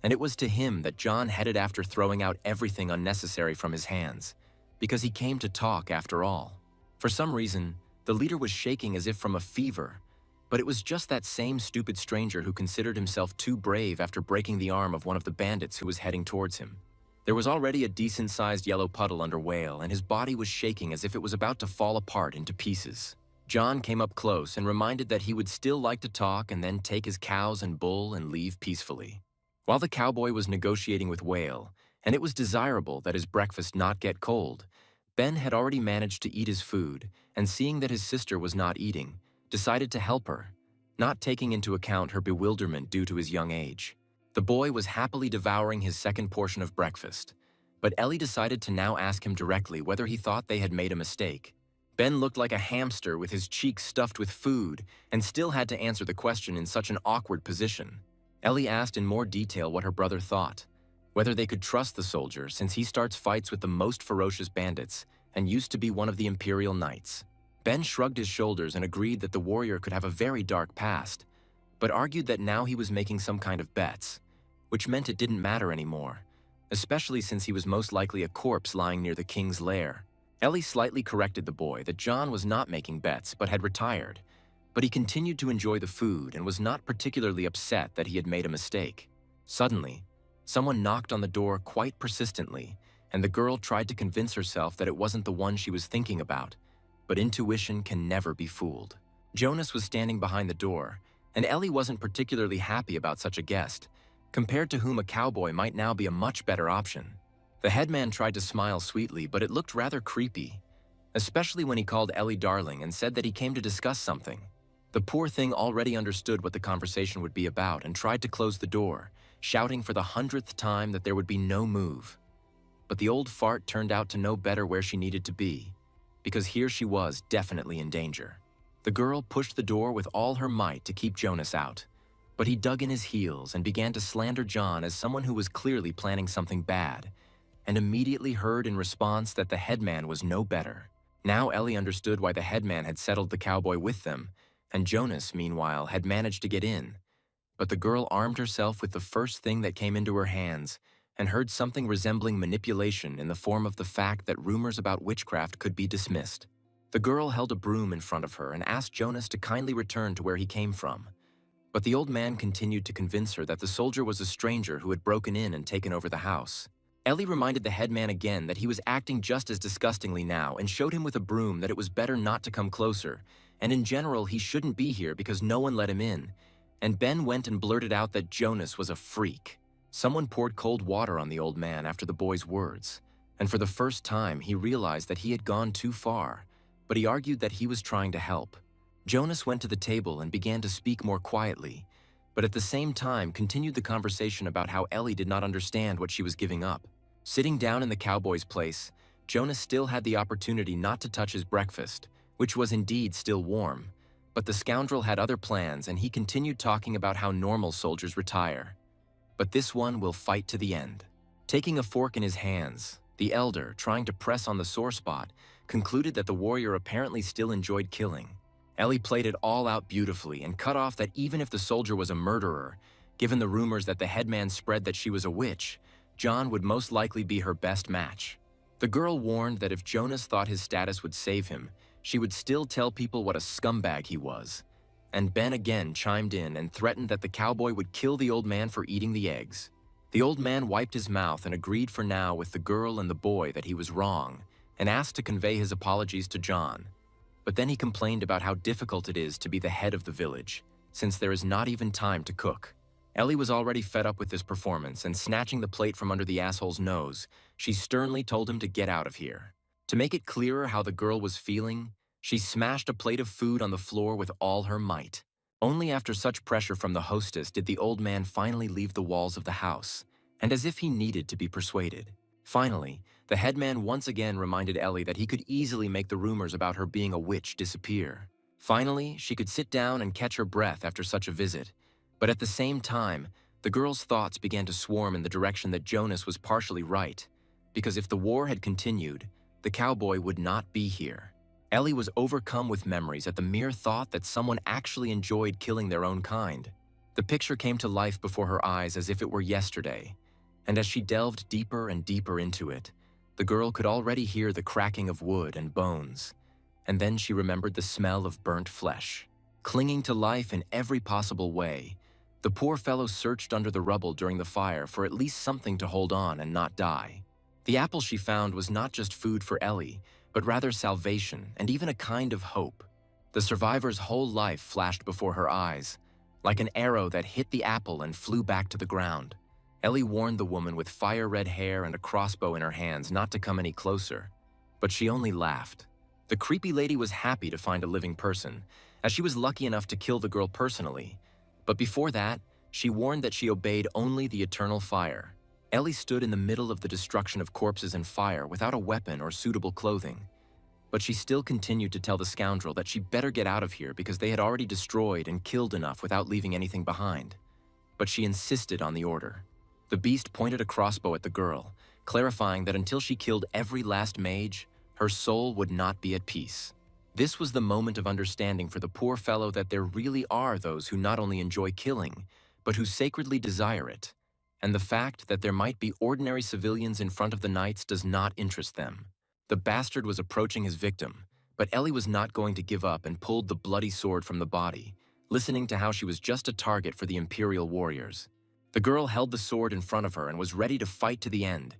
And it was to him that John headed after throwing out everything unnecessary from his hands, because he came to talk after all. For some reason, the leader was shaking as if from a fever, but it was just that same stupid stranger who considered himself too brave after breaking the arm of one of the bandits who was heading towards him. There was already a decent-sized yellow puddle under Whale, and his body was shaking as if it was about to fall apart into pieces. John came up close and reminded that he would still like to talk and then take his cows and bull and leave peacefully. While the cowboy was negotiating with Whale, and it was desirable that his breakfast not get cold, Ben had already managed to eat his food, and seeing that his sister was not eating, decided to help her, not taking into account her bewilderment due to his young age. The boy was happily devouring his second portion of breakfast, but Ellie decided to now ask him directly whether he thought they had made a mistake. Ben looked like a hamster with his cheeks stuffed with food and still had to answer the question in such an awkward position. Ellie asked in more detail what her brother thought, whether they could trust the soldier since he starts fights with the most ferocious bandits and used to be one of the Imperial Knights. Ben shrugged his shoulders and agreed that the warrior could have a very dark past, but argued that now he was making some kind of bets, which meant it didn't matter anymore, especially since he was most likely a corpse lying near the king's lair. Ellie slightly corrected the boy that John was not making bets but had retired, but he continued to enjoy the food and was not particularly upset that he had made a mistake. Suddenly, someone knocked on the door quite persistently, and the girl tried to convince herself that it wasn't the one she was thinking about, but intuition can never be fooled. Jonas was standing behind the door, and Ellie wasn't particularly happy about such a guest, compared to whom a cowboy might now be a much better option. The headman tried to smile sweetly, but it looked rather creepy, especially when he called Ellie darling and said that he came to discuss something. The poor thing already understood what the conversation would be about and tried to close the door, shouting for the 100th time that there would be no move. But the old fart turned out to know better where she needed to be, because here she was definitely in danger. The girl pushed the door with all her might to keep Jonas out, but he dug in his heels and began to slander John as someone who was clearly planning something bad, and immediately heard in response that the headman was no better. Now Ellie understood why the headman had settled the cowboy with them, and Jonas, meanwhile, had managed to get in. But the girl armed herself with the first thing that came into her hands and heard something resembling manipulation in the form of the fact that rumors about witchcraft could be dismissed. The girl held a broom in front of her and asked Jonas to kindly return to where he came from. But the old man continued to convince her that the soldier was a stranger who had broken in and taken over the house. Ellie reminded the headman again that he was acting just as disgustingly now and showed him with a broom that it was better not to come closer, and in general he shouldn't be here because no one let him in. And Ben went and blurted out that Jonas was a freak. Someone poured cold water on the old man after the boy's words, and for the first time he realized that he had gone too far, but he argued that he was trying to help. Jonas went to the table and began to speak more quietly, but at the same time continued the conversation about how Ellie did not understand what she was giving up. Sitting down in the cowboy's place, Jonas still had the opportunity not to touch his breakfast, which was indeed still warm, but the scoundrel had other plans and he continued talking about how normal soldiers retire. But this one will fight to the end. Taking a fork in his hands, the elder, trying to press on the sore spot, concluded that the warrior apparently still enjoyed killing. Ellie played it all out beautifully and cut off that even if the soldier was a murderer, given the rumors that the headman spread that she was a witch, John would most likely be her best match. The girl warned that if Jonas thought his status would save him, she would still tell people what a scumbag he was. And Ben again chimed in and threatened that the cowboy would kill the old man for eating the eggs. The old man wiped his mouth and agreed for now with the girl and the boy that he was wrong, and asked to convey his apologies to John. But then he complained about how difficult it is to be the head of the village, since there is not even time to cook. Ellie was already fed up with this performance, and snatching the plate from under the asshole's nose, she sternly told him to get out of here. To make it clearer how the girl was feeling, she smashed a plate of food on the floor with all her might. Only after such pressure from the hostess did the old man finally leave the walls of the house, and as if he needed to be persuaded. Finally, the headman once again reminded Ellie that he could easily make the rumors about her being a witch disappear. Finally, she could sit down and catch her breath after such a visit. But at the same time, the girl's thoughts began to swarm in the direction that Jonas was partially right, because if the war had continued, the cowboy would not be here. Ellie was overcome with memories at the mere thought that someone actually enjoyed killing their own kind. The picture came to life before her eyes as if it were yesterday, and as she delved deeper and deeper into it, the girl could already hear the cracking of wood and bones, and then she remembered the smell of burnt flesh. Clinging to life in every possible way, the poor fellow searched under the rubble during the fire for at least something to hold on and not die. The apple she found was not just food for Ellie, but rather salvation and even a kind of hope. The survivor's whole life flashed before her eyes, like an arrow that hit the apple and flew back to the ground. Ellie warned the woman with fire-red hair and a crossbow in her hands not to come any closer, but she only laughed. The creepy lady was happy to find a living person, as she was lucky enough to kill the girl personally. But before that, she warned that she obeyed only the eternal fire. Ellie stood in the middle of the destruction of corpses and fire without a weapon or suitable clothing. But she still continued to tell the scoundrel that she better get out of here because they had already destroyed and killed enough without leaving anything behind. But she insisted on the order. The beast pointed a crossbow at the girl, clarifying that until she killed every last mage, her soul would not be at peace. This was the moment of understanding for the poor fellow that there really are those who not only enjoy killing, but who sacredly desire it, and the fact that there might be ordinary civilians in front of the knights does not interest them. The bastard was approaching his victim, but Ellie was not going to give up and pulled the bloody sword from the body, listening to how she was just a target for the Imperial warriors. The girl held the sword in front of her and was ready to fight to the end,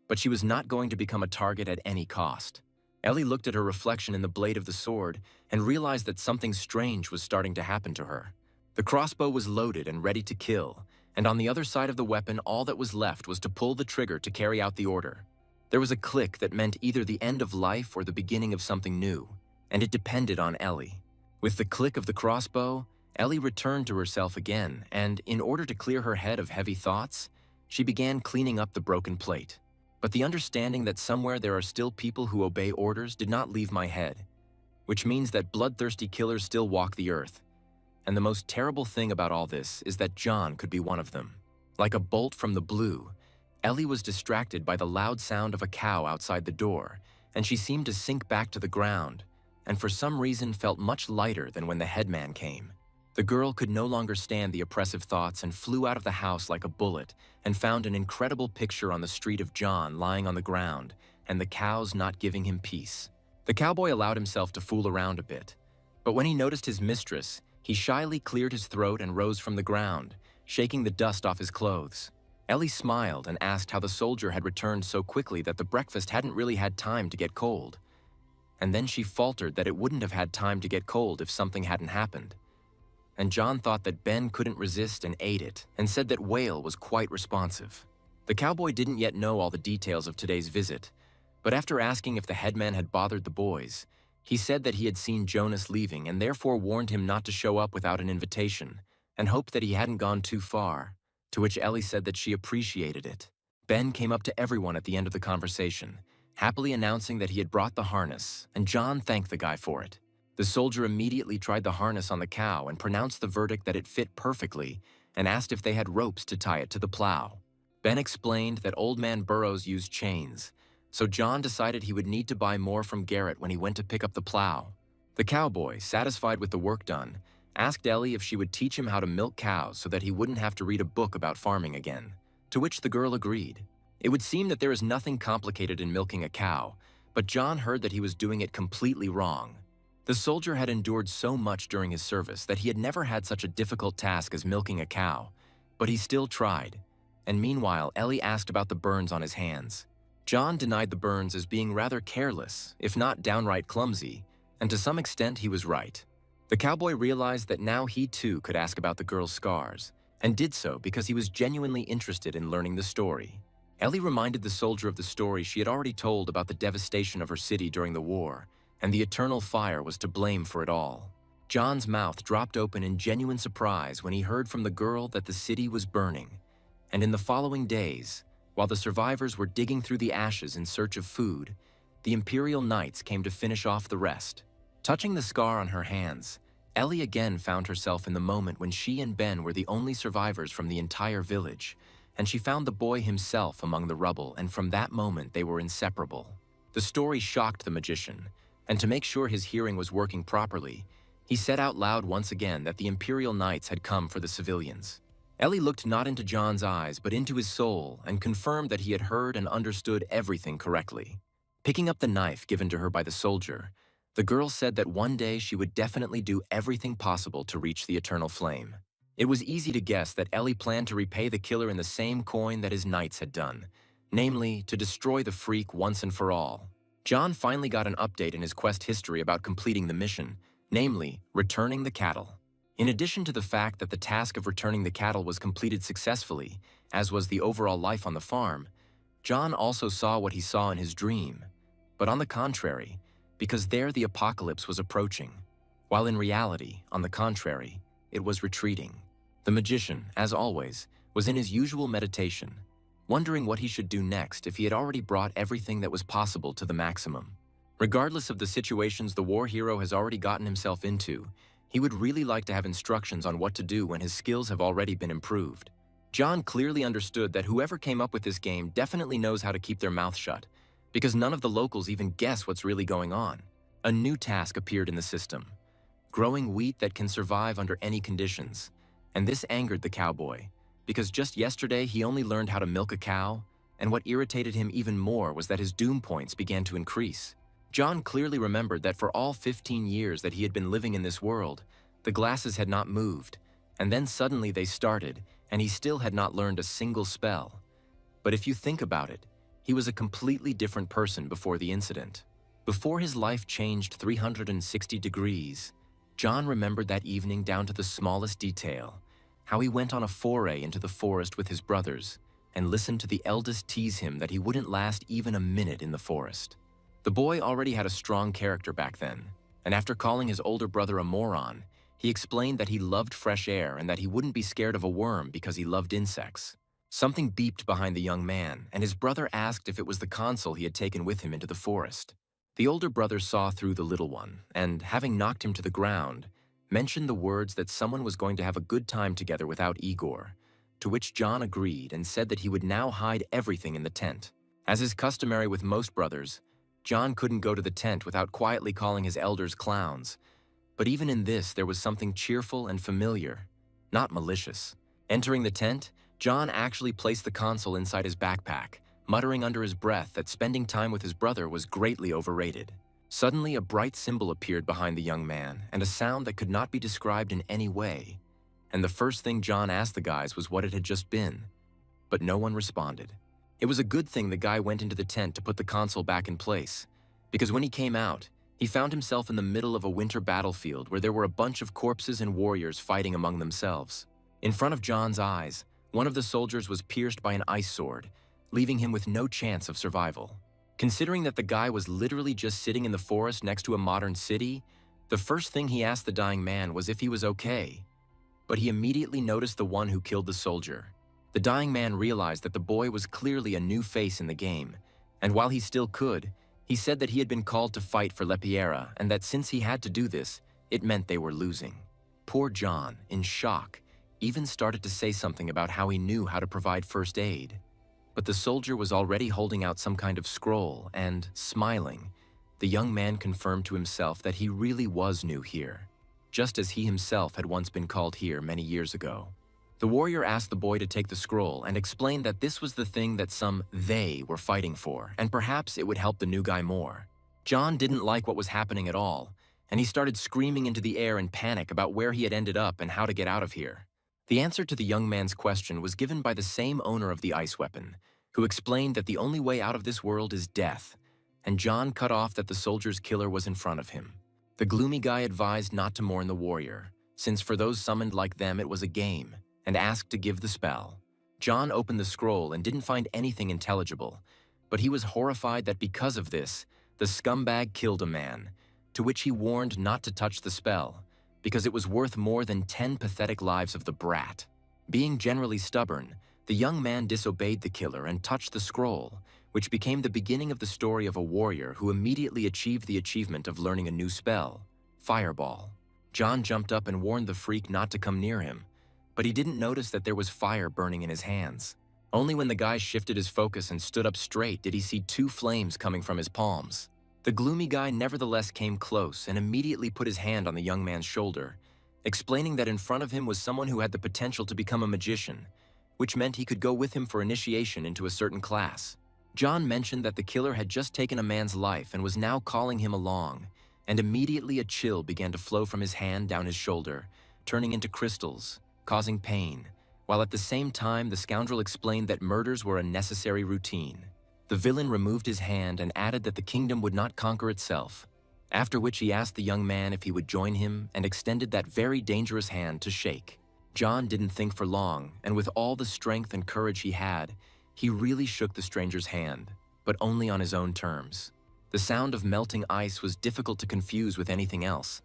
but she was not going to become a target at any cost. Ellie looked at her reflection in the blade of the sword and realized that something strange was starting to happen to her. The crossbow was loaded and ready to kill, and on the other side of the weapon all that was left was to pull the trigger to carry out the order. There was a click that meant either the end of life or the beginning of something new, and it depended on Ellie. With the click of the crossbow, Ellie returned to herself again, and in order to clear her head of heavy thoughts, she began cleaning up the broken plate. But the understanding that somewhere there are still people who obey orders did not leave my head, which means that bloodthirsty killers still walk the earth. And the most terrible thing about all this is that John could be one of them. Like a bolt from the blue, Ellie was distracted by the loud sound of a cow outside the door, and she seemed to sink back to the ground, and for some reason felt much lighter than when the headman came. The girl could no longer stand the oppressive thoughts and flew out of the house like a bullet and found an incredible picture on the street of John lying on the ground and the cows not giving him peace. The cowboy allowed himself to fool around a bit, but when he noticed his mistress, he shyly cleared his throat and rose from the ground, shaking the dust off his clothes. Ellie smiled and asked how the soldier had returned so quickly that the breakfast hadn't really had time to get cold. And then she faltered that it wouldn't have had time to get cold if something hadn't happened. And John thought that Ben couldn't resist and ate it, and said that Whale was quite responsive. The cowboy didn't yet know all the details of today's visit, but after asking if the headman had bothered the boys, he said that he had seen Jonas leaving and therefore warned him not to show up without an invitation, and hoped that he hadn't gone too far, to which Ellie said that she appreciated it. Ben came up to everyone at the end of the conversation, happily announcing that he had brought the harness, and John thanked the guy for it. The soldier immediately tried the harness on the cow and pronounced the verdict that it fit perfectly and asked if they had ropes to tie it to the plow. Ben explained that Old Man Burrows used chains, so John decided he would need to buy more from Garrett when he went to pick up the plow. The cowboy, satisfied with the work done, asked Ellie if she would teach him how to milk cows so that he wouldn't have to read a book about farming again, to which the girl agreed. It would seem that there is nothing complicated in milking a cow, but John heard that he was doing it completely wrong. The soldier had endured so much during his service that he had never had such a difficult task as milking a cow, but he still tried. And meanwhile, Ellie asked about the burns on his hands. John denied the burns as being rather careless, if not downright clumsy, and to some extent he was right. The cowboy realized that now he too could ask about the girl's scars, and did so because he was genuinely interested in learning the story. Ellie reminded the soldier of the story she had already told about the devastation of her city during the war, and the eternal fire was to blame for it all. John's mouth dropped open in genuine surprise when he heard from the girl that the city was burning, and in the following days, while the survivors were digging through the ashes in search of food, the Imperial Knights came to finish off the rest. Touching the scar on her hands, Ellie again found herself in the moment when she and Ben were the only survivors from the entire village, and she found the boy himself among the rubble, and from that moment they were inseparable. The story shocked the magician, and to make sure his hearing was working properly, he said out loud once again that the Imperial Knights had come for the civilians. Ellie looked not into John's eyes but into his soul and confirmed that he had heard and understood everything correctly. Picking up the knife given to her by the soldier, the girl said that one day she would definitely do everything possible to reach the eternal flame. It was easy to guess that Ellie planned to repay the killer in the same coin that his knights had done, namely, to destroy the freak once and for all. John finally got an update in his quest history about completing the mission, namely, returning the cattle. In addition to the fact that the task of returning the cattle was completed successfully, as was the overall life on the farm, John also saw what he saw in his dream. But on the contrary, because there the apocalypse was approaching, while in reality, on the contrary, it was retreating. The magician, as always, was in his usual meditation, wondering what he should do next if he had already brought everything that was possible to the maximum. Regardless of the situations the war hero has already gotten himself into, he would really like to have instructions on what to do when his skills have already been improved. John clearly understood that whoever came up with this game definitely knows how to keep their mouth shut, because none of the locals even guess what's really going on. A new task appeared in the system: growing wheat that can survive under any conditions. And this angered the cowboy, because just yesterday he only learned how to milk a cow, and what irritated him even more was that his doom points began to increase. John clearly remembered that for all 15 years that he had been living in this world, the glasses had not moved, and then suddenly they started, and he still had not learned a single spell. But if you think about it, he was a completely different person before the incident. Before his life changed 360 degrees, John remembered that evening down to the smallest detail, how he went on a foray into the forest with his brothers and listened to the eldest tease him that he wouldn't last even a minute in the forest. The boy already had a strong character back then, and after calling his older brother a moron, he explained that he loved fresh air and that he wouldn't be scared of a worm because he loved insects. Something beeped behind the young man, and his brother asked if it was the console he had taken with him into the forest. The older brother saw through the little one, and, having knocked him to the ground, mentioned the words that someone was going to have a good time together without Igor, to which John agreed and said that he would now hide everything in the tent. As is customary with most brothers, John couldn't go to the tent without quietly calling his elders clowns, but even in this there was something cheerful and familiar, not malicious. Entering the tent, John actually placed the console inside his backpack, muttering under his breath that spending time with his brother was greatly overrated. Suddenly, a bright symbol appeared behind the young man, and a sound that could not be described in any way. And the first thing John asked the guys was what it had just been, but no one responded. It was a good thing the guy went into the tent to put the console back in place, because when he came out, he found himself in the middle of a winter battlefield where there were a bunch of corpses and warriors fighting among themselves. In front of John's eyes, one of the soldiers was pierced by an ice sword, leaving him with no chance of survival. Considering that the guy was literally just sitting in the forest next to a modern city, the first thing he asked the dying man was if he was okay. But he immediately noticed the one who killed the soldier. The dying man realized that the boy was clearly a new face in the game, and while he still could, he said that he had been called to fight for Lepiera and that since he had to do this, it meant they were losing. Poor John, in shock, even started to say something about how he knew how to provide first aid. But the soldier was already holding out some kind of scroll and, smiling, the young man confirmed to himself that he really was new here, just as he himself had once been called here many years ago. The warrior asked the boy to take the scroll and explained that this was the thing that some they were fighting for, and perhaps it would help the new guy more. John didn't like what was happening at all, and he started screaming into the air in panic about where he had ended up and how to get out of here. The answer to the young man's question was given by the same owner of the ice weapon, who explained that the only way out of this world is death, and John cut off that the soldier's killer was in front of him. The gloomy guy advised not to mourn the warrior, since for those summoned like them it was a game, and asked to give the spell. John opened the scroll and didn't find anything intelligible, but he was horrified that because of this, the scumbag killed a man, to which he warned not to touch the spell, because it was worth more than 10 pathetic lives of the brat. Being generally stubborn, the young man disobeyed the killer and touched the scroll, which became the beginning of the story of a warrior who immediately achieved the achievement of learning a new spell, Fireball. John jumped up and warned the freak not to come near him, but he didn't notice that there was fire burning in his hands. Only when the guy shifted his focus and stood up straight did he see 2 flames coming from his palms. The gloomy guy nevertheless came close and immediately put his hand on the young man's shoulder, explaining that in front of him was someone who had the potential to become a magician, which meant he could go with him for initiation into a certain class. John mentioned that the killer had just taken a man's life and was now calling him along, and immediately a chill began to flow from his hand down his shoulder, turning into crystals, causing pain, while at the same time the scoundrel explained that murders were a necessary routine. The villain removed his hand and added that the kingdom would not conquer itself, after which he asked the young man if he would join him and extended that very dangerous hand to shake. John didn't think for long, and with all the strength and courage he had, he really shook the stranger's hand, but only on his own terms. The sound of melting ice was difficult to confuse with anything else,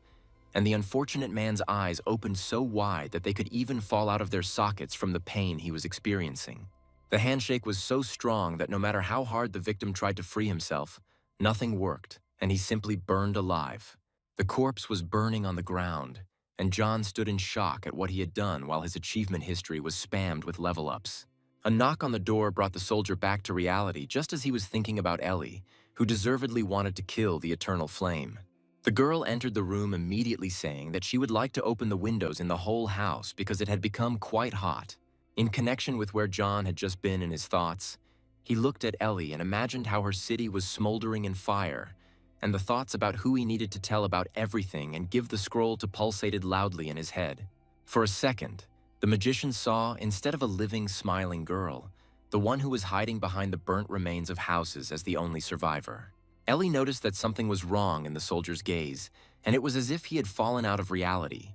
and the unfortunate man's eyes opened so wide that they could even fall out of their sockets from the pain he was experiencing. The handshake was so strong that no matter how hard the victim tried to free himself, nothing worked, and he simply burned alive. The corpse was burning on the ground, and John stood in shock at what he had done while his achievement history was spammed with level-ups. A knock on the door brought the soldier back to reality just as he was thinking about Ellie, who deservedly wanted to kill the eternal flame. The girl entered the room immediately saying that she would like to open the windows in the whole house because it had become quite hot. In connection with where John had just been in his thoughts, he looked at Ellie and imagined how her city was smoldering in fire, and the thoughts about who he needed to tell about everything and give the scroll to pulsated loudly in his head. For a second, the magician saw, instead of a living, smiling girl, the one who was hiding behind the burnt remains of houses as the only survivor. Ellie noticed that something was wrong in the soldier's gaze, and it was as if he had fallen out of reality.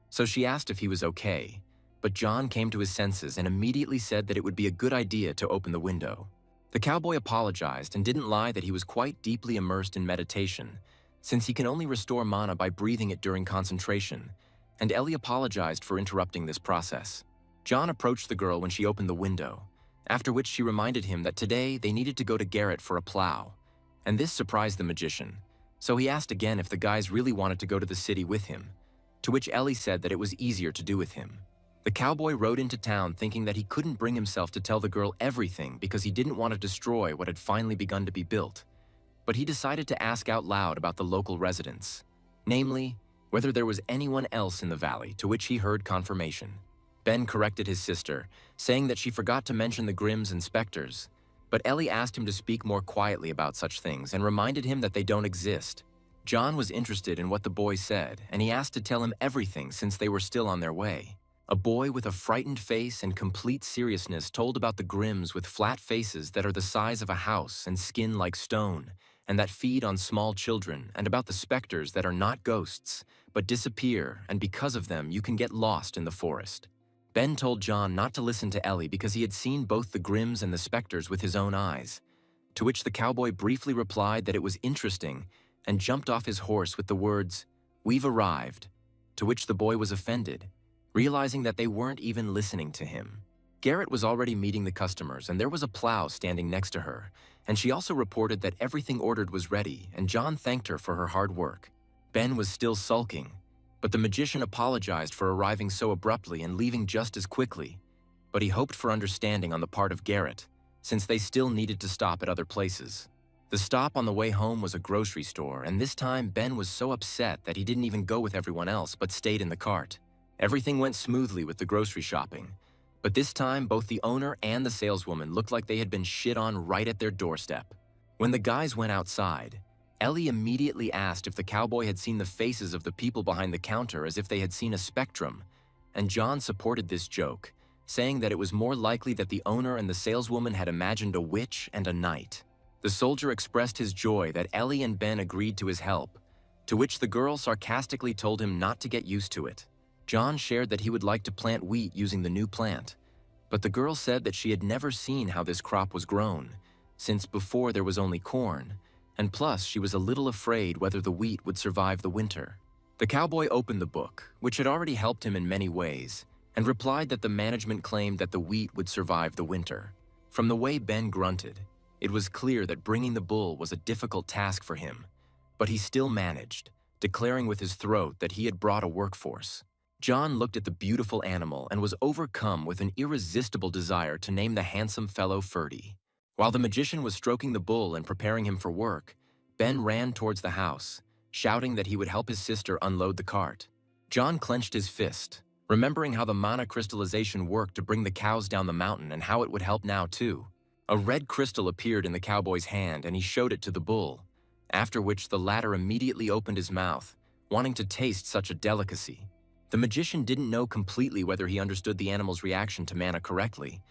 So she asked if he was okay, but John came to his senses and immediately said that it would be a good idea to open the window. The cowboy apologized and didn't lie that he was quite deeply immersed in meditation, since he can only restore mana by breathing it during concentration, and Ellie apologized for interrupting this process. John approached the girl when she opened the window, after which she reminded him that today they needed to go to Garrett for a plow, and this surprised the magician, so he asked again if the guys really wanted to go to the city with him, to which Ellie said that it was easier to do with him. The cowboy rode into town thinking that he couldn't bring himself to tell the girl everything because he didn't want to destroy what had finally begun to be built, but he decided to ask out loud about the local residents, namely, whether there was anyone else in the valley, to which he heard confirmation. Ben corrected his sister, saying that she forgot to mention the Grimms and Spectres, but Ellie asked him to speak more quietly about such things and reminded him that they don't exist. John was interested in what the boy said, and he asked to tell him everything since they were still on their way. A boy with a frightened face and complete seriousness told about the Grimms with flat faces that are the size of a house and skin like stone, and that feed on small children, and about the Spectres that are not ghosts, but disappear, and because of them you can get lost in the forest. Ben told John not to listen to Ellie because he had seen both the Grimms and the Spectres with his own eyes, to which the cowboy briefly replied that it was interesting and jumped off his horse with the words, "We've arrived," to which the boy was offended, realizing that they weren't even listening to him. Garrett was already meeting the customers and there was a plow standing next to her, and she also reported that everything ordered was ready and John thanked her for her hard work. Ben was still sulking, but the magician apologized for arriving so abruptly and leaving just as quickly, but he hoped for understanding on the part of Garrett, since they still needed to stop at other places. The stop on the way home was a grocery store, and this time Ben was so upset that he didn't even go with everyone else but stayed in the cart. Everything went smoothly with the grocery shopping, but this time both the owner and the saleswoman looked like they had been shit on right at their doorstep. When the guys went outside, Ellie immediately asked if the cowboy had seen the faces of the people behind the counter as if they had seen a spectrum, and John supported this joke, saying that it was more likely that the owner and the saleswoman had imagined a witch and a knight. The soldier expressed his joy that Ellie and Ben agreed to his help, to which the girl sarcastically told him not to get used to it. John shared that he would like to plant wheat using the new plant, but the girl said that she had never seen how this crop was grown, since before there was only corn, and plus she was a little afraid whether the wheat would survive the winter. The cowboy opened the book, which had already helped him in many ways, and replied that the management claimed that the wheat would survive the winter. From the way Ben grunted, it was clear that bringing the bull was a difficult task for him, but he still managed, declaring with his throat that he had brought a workforce. John looked at the beautiful animal and was overcome with an irresistible desire to name the handsome fellow Ferdy. While the magician was stroking the bull and preparing him for work, Ben ran towards the house, shouting that he would help his sister unload the cart. John clenched his fist, remembering how the mana crystallization worked to bring the cows down the mountain and how it would help now too. A red crystal appeared in the cowboy's hand and he showed it to the bull, after which the latter immediately opened his mouth, wanting to taste such a delicacy. The magician didn't know completely whether he understood the animal's reaction to mana correctly,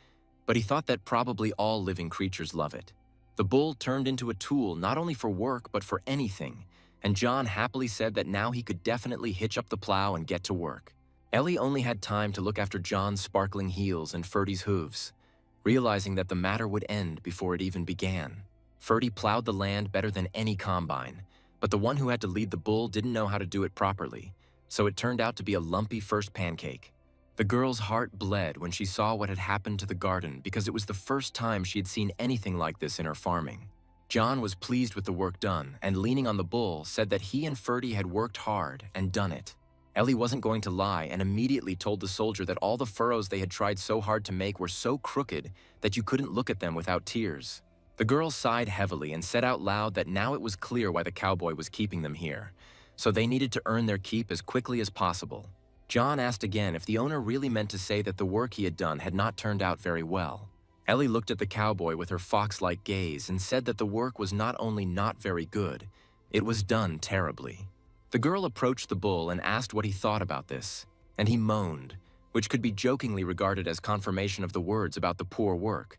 but he thought that probably all living creatures love it. The bull turned into a tool not only for work but for anything, and John happily said that now he could definitely hitch up the plow and get to work. Ellie only had time to look after John's sparkling heels and Ferdy's hooves, realizing that the matter would end before it even began. Ferdy plowed the land better than any combine, but the one who had to lead the bull didn't know how to do it properly, so it turned out to be a lumpy first pancake. The girl's heart bled when she saw what had happened to the garden because it was the first time she had seen anything like this in her farming. John was pleased with the work done and, leaning on the bull, said that he and Ferdy had worked hard and done it. Ellie wasn't going to lie and immediately told the soldier that all the furrows they had tried so hard to make were so crooked that you couldn't look at them without tears. The girl sighed heavily and said out loud that now it was clear why the cowboy was keeping them here, so they needed to earn their keep as quickly as possible. John asked again if the owner really meant to say that the work he had done had not turned out very well. Ellie looked at the cowboy with her fox-like gaze and said that the work was not only not very good, it was done terribly. The girl approached the bull and asked what he thought about this, and he moaned, which could be jokingly regarded as confirmation of the words about the poor work.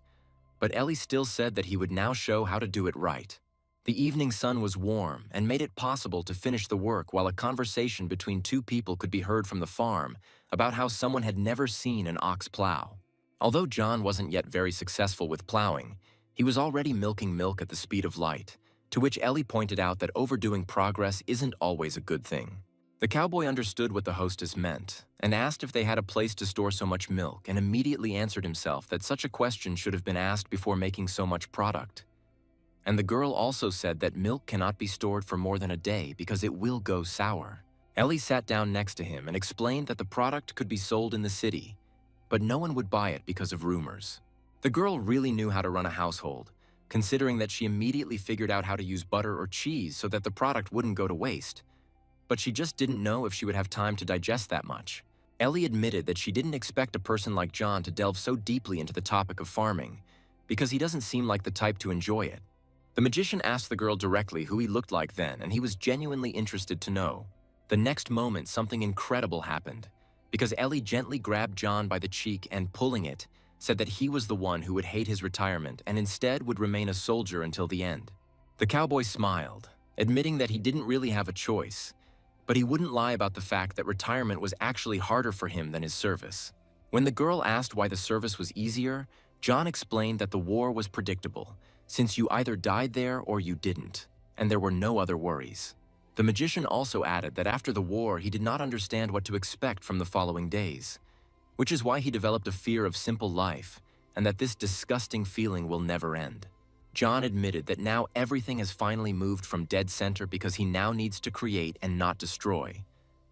But Ellie still said that he would now show how to do it right. The evening sun was warm and made it possible to finish the work while a conversation between two people could be heard from the farm about how someone had never seen an ox plow. Although John wasn't yet very successful with plowing, he was already milking milk at the speed of light, to which Ellie pointed out that overdoing progress isn't always a good thing. The cowboy understood what the hostess meant and asked if they had a place to store so much milk and immediately answered himself that such a question should have been asked before making so much product. And the girl also said that milk cannot be stored for more than a day because it will go sour. Ellie sat down next to him and explained that the product could be sold in the city, but no one would buy it because of rumors. The girl really knew how to run a household, considering that she immediately figured out how to use butter or cheese so that the product wouldn't go to waste. But she just didn't know if she would have time to digest that much. Ellie admitted that she didn't expect a person like John to delve so deeply into the topic of farming, because he doesn't seem like the type to enjoy it. The magician asked the girl directly who he looked like then, and he was genuinely interested to know. The next moment, something incredible happened, because Ellie gently grabbed John by the cheek and, pulling it, said that he was the one who would hate his retirement and instead would remain a soldier until the end. The cowboy smiled, admitting that he didn't really have a choice, but he wouldn't lie about the fact that retirement was actually harder for him than his service. When the girl asked why the service was easier, John explained that the war was predictable, since you either died there or you didn't, and there were no other worries. The magician also added that after the war he did not understand what to expect from the following days, which is why he developed a fear of simple life, and that this disgusting feeling will never end. John admitted that now everything has finally moved from dead center because he now needs to create and not destroy.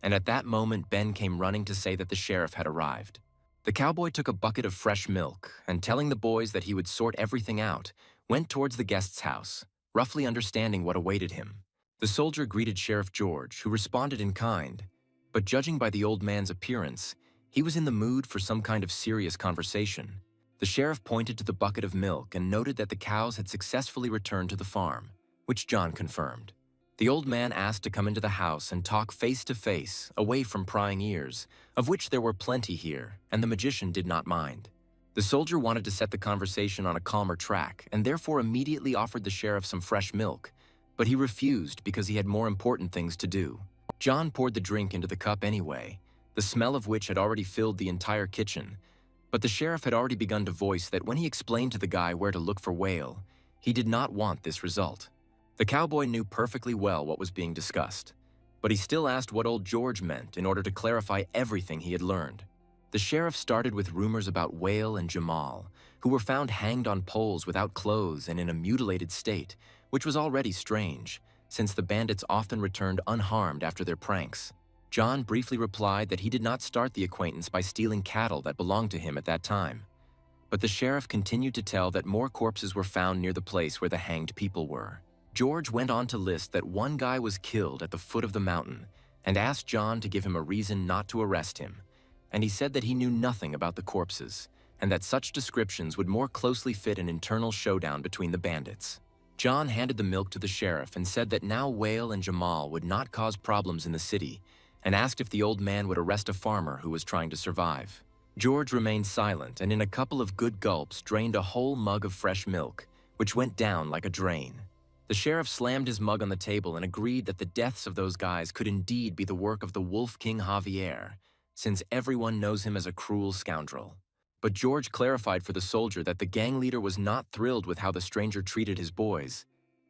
And at that moment, Ben came running to say that the sheriff had arrived. The cowboy took a bucket of fresh milk and, telling the boys that he would sort everything out, went towards the guest's house, roughly understanding what awaited him. The soldier greeted Sheriff George, who responded in kind, but judging by the old man's appearance, he was in the mood for some kind of serious conversation. The sheriff pointed to the bucket of milk and noted that the cows had successfully returned to the farm, which John confirmed. The old man asked to come into the house and talk face to face, away from prying ears, of which there were plenty here, and the magician did not mind. The soldier wanted to set the conversation on a calmer track and therefore immediately offered the sheriff some fresh milk, but he refused because he had more important things to do. John poured the drink into the cup anyway, the smell of which had already filled the entire kitchen, but the sheriff had already begun to voice that when he explained to the guy where to look for whale, he did not want this result. The cowboy knew perfectly well what was being discussed, but he still asked what old George meant in order to clarify everything he had learned. The sheriff started with rumors about Whale and Jamal, who were found hanged on poles without clothes and in a mutilated state, which was already strange, since the bandits often returned unharmed after their pranks. John briefly replied that he did not start the acquaintance by stealing cattle that belonged to him at that time. But the sheriff continued to tell that more corpses were found near the place where the hanged people were. George went on to list that one guy was killed at the foot of the mountain and asked John to give him a reason not to arrest him, and he said that he knew nothing about the corpses and that such descriptions would more closely fit an internal showdown between the bandits. John handed the milk to the sheriff and said that now Whale and Jamal would not cause problems in the city, and asked if the old man would arrest a farmer who was trying to survive. George remained silent and in a couple of good gulps drained a whole mug of fresh milk, which went down like a drain. The sheriff slammed his mug on the table and agreed that the deaths of those guys could indeed be the work of the Wolf King Javier, since everyone knows him as a cruel scoundrel. But George clarified for the soldier that the gang leader was not thrilled with how the stranger treated his boys.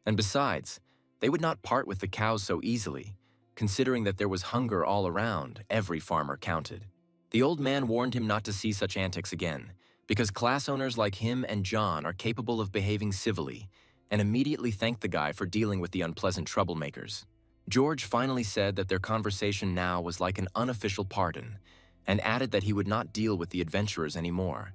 And besides, they would not part with the cows so easily. Considering that there was hunger all around, every farmer counted. The old man warned him not to see such antics again, because class owners like him and John are capable of behaving civilly, and immediately thanked the guy for dealing with the unpleasant troublemakers. George finally said that their conversation now was like an unofficial pardon, and added that he would not deal with the adventurers anymore,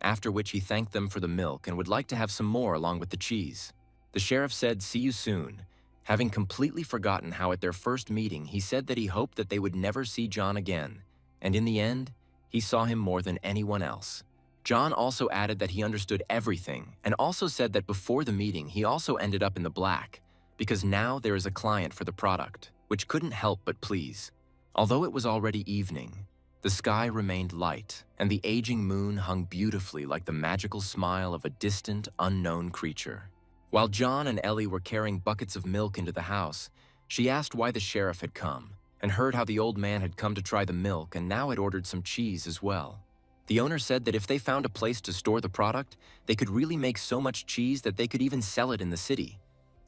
after which he thanked them for the milk and would like to have some more along with the cheese. The sheriff said, "See you soon," having completely forgotten how at their first meeting he said that he hoped that they would never see John again, and in the end, he saw him more than anyone else. John also added that he understood everything, and also said that before the meeting he also ended up in the black, because now there is a client for the product, which couldn't help but please. Although it was already evening, the sky remained light, and the aging moon hung beautifully like the magical smile of a distant, unknown creature. While John and Ellie were carrying buckets of milk into the house, she asked why the sheriff had come, and heard how the old man had come to try the milk and now had ordered some cheese as well. The owner said that if they found a place to store the product, they could really make so much cheese that they could even sell it in the city.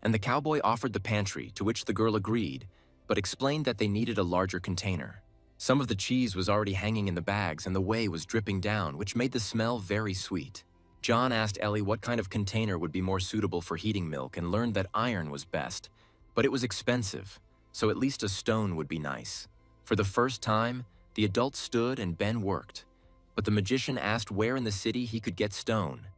And the cowboy offered the pantry, to which the girl agreed, but explained that they needed a larger container. Some of the cheese was already hanging in the bags and the whey was dripping down, which made the smell very sweet. John asked Ellie what kind of container would be more suitable for heating milk and learned that iron was best, but it was expensive, so at least a stone would be nice. For the first time, the adult stood and Ben worked, but the magician asked where in the city he could get stone,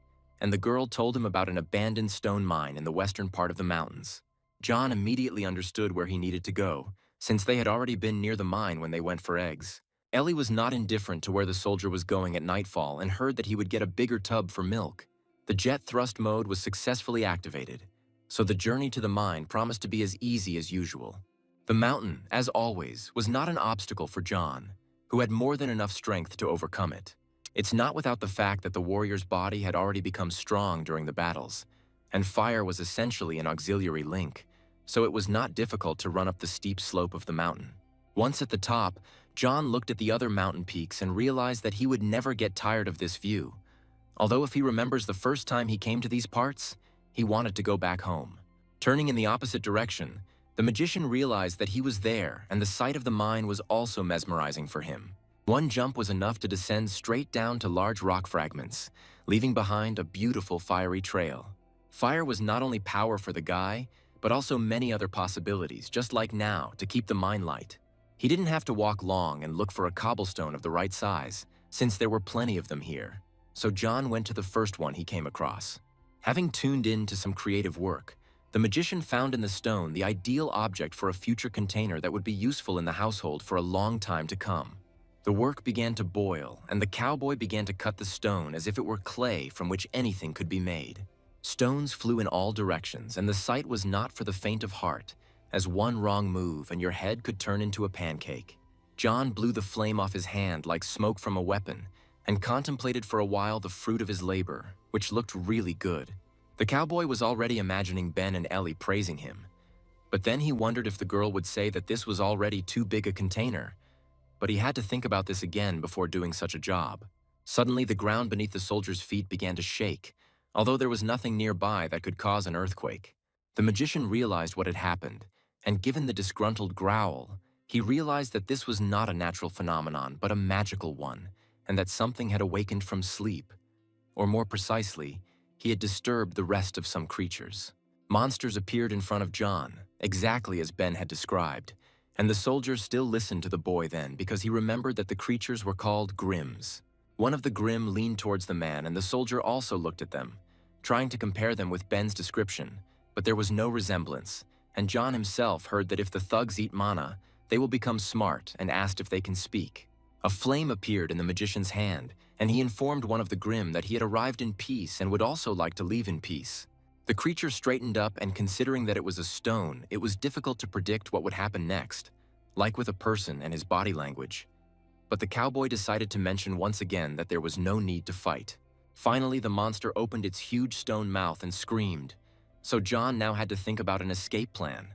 and the girl told him about an abandoned stone mine in the western part of the mountains. John immediately understood where he needed to go, since they had already been near the mine when they went for eggs. Ellie was not indifferent to where the soldier was going at nightfall and heard that he would get a bigger tub for milk. The jet thrust mode was successfully activated, so the journey to the mine promised to be as easy as usual. The mountain, as always, was not an obstacle for John, who had more than enough strength to overcome it. It's not without the fact that the warrior's body had already become strong during the battles, and fire was essentially an auxiliary link, so it was not difficult to run up the steep slope of the mountain. Once at the top, John looked at the other mountain peaks and realized that he would never get tired of this view. Although if he remembers the first time he came to these parts, he wanted to go back home. Turning in the opposite direction, the magician realized that he was there and the sight of the mine was also mesmerizing for him. One jump was enough to descend straight down to large rock fragments, leaving behind a beautiful fiery trail. Fire was not only power for the guy, but also many other possibilities, just like now, to keep the mine light. He didn't have to walk long and look for a cobblestone of the right size, since there were plenty of them here. So John went to the first one he came across. Having tuned in to some creative work, the magician found in the stone the ideal object for a future container that would be useful in the household for a long time to come. The work began to boil, and the cowboy began to cut the stone as if it were clay from which anything could be made. Stones flew in all directions, and the sight was not for the faint of heart, as one wrong move and your head could turn into a pancake. John blew the flame off his hand like smoke from a weapon, and contemplated for a while the fruit of his labor, which looked really good. The cowboy was already imagining Ben and Ellie praising him, But then he wondered if the girl would say that this was already too big a container. But he had to think about this again before doing such a job. Suddenly, the ground beneath the soldier's feet began to shake, although there was nothing nearby that could cause an earthquake. The magician realized what had happened, and given the disgruntled growl, he realized that this was not a natural phenomenon, but a magical one, and that something had awakened from sleep. Or more precisely, he had disturbed the rest of some creatures. Monsters appeared in front of John, exactly as Ben had described, and the soldier still listened to the boy then because he remembered that the creatures were called Grims. One of the Grim leaned towards the man, and the soldier also looked at them, trying to compare them with Ben's description, but there was no resemblance, and John himself heard that if the thugs eat mana, they will become smart, and asked if they can speak. A flame appeared in the magician's hand, and he informed one of the Grim that he had arrived in peace and would also like to leave in peace. The creature straightened up, and considering that it was a stone, it was difficult to predict what would happen next, like with a person and his body language. But the cowboy decided to mention once again that there was no need to fight. Finally, the monster opened its huge stone mouth and screamed, so John now had to think about an escape plan.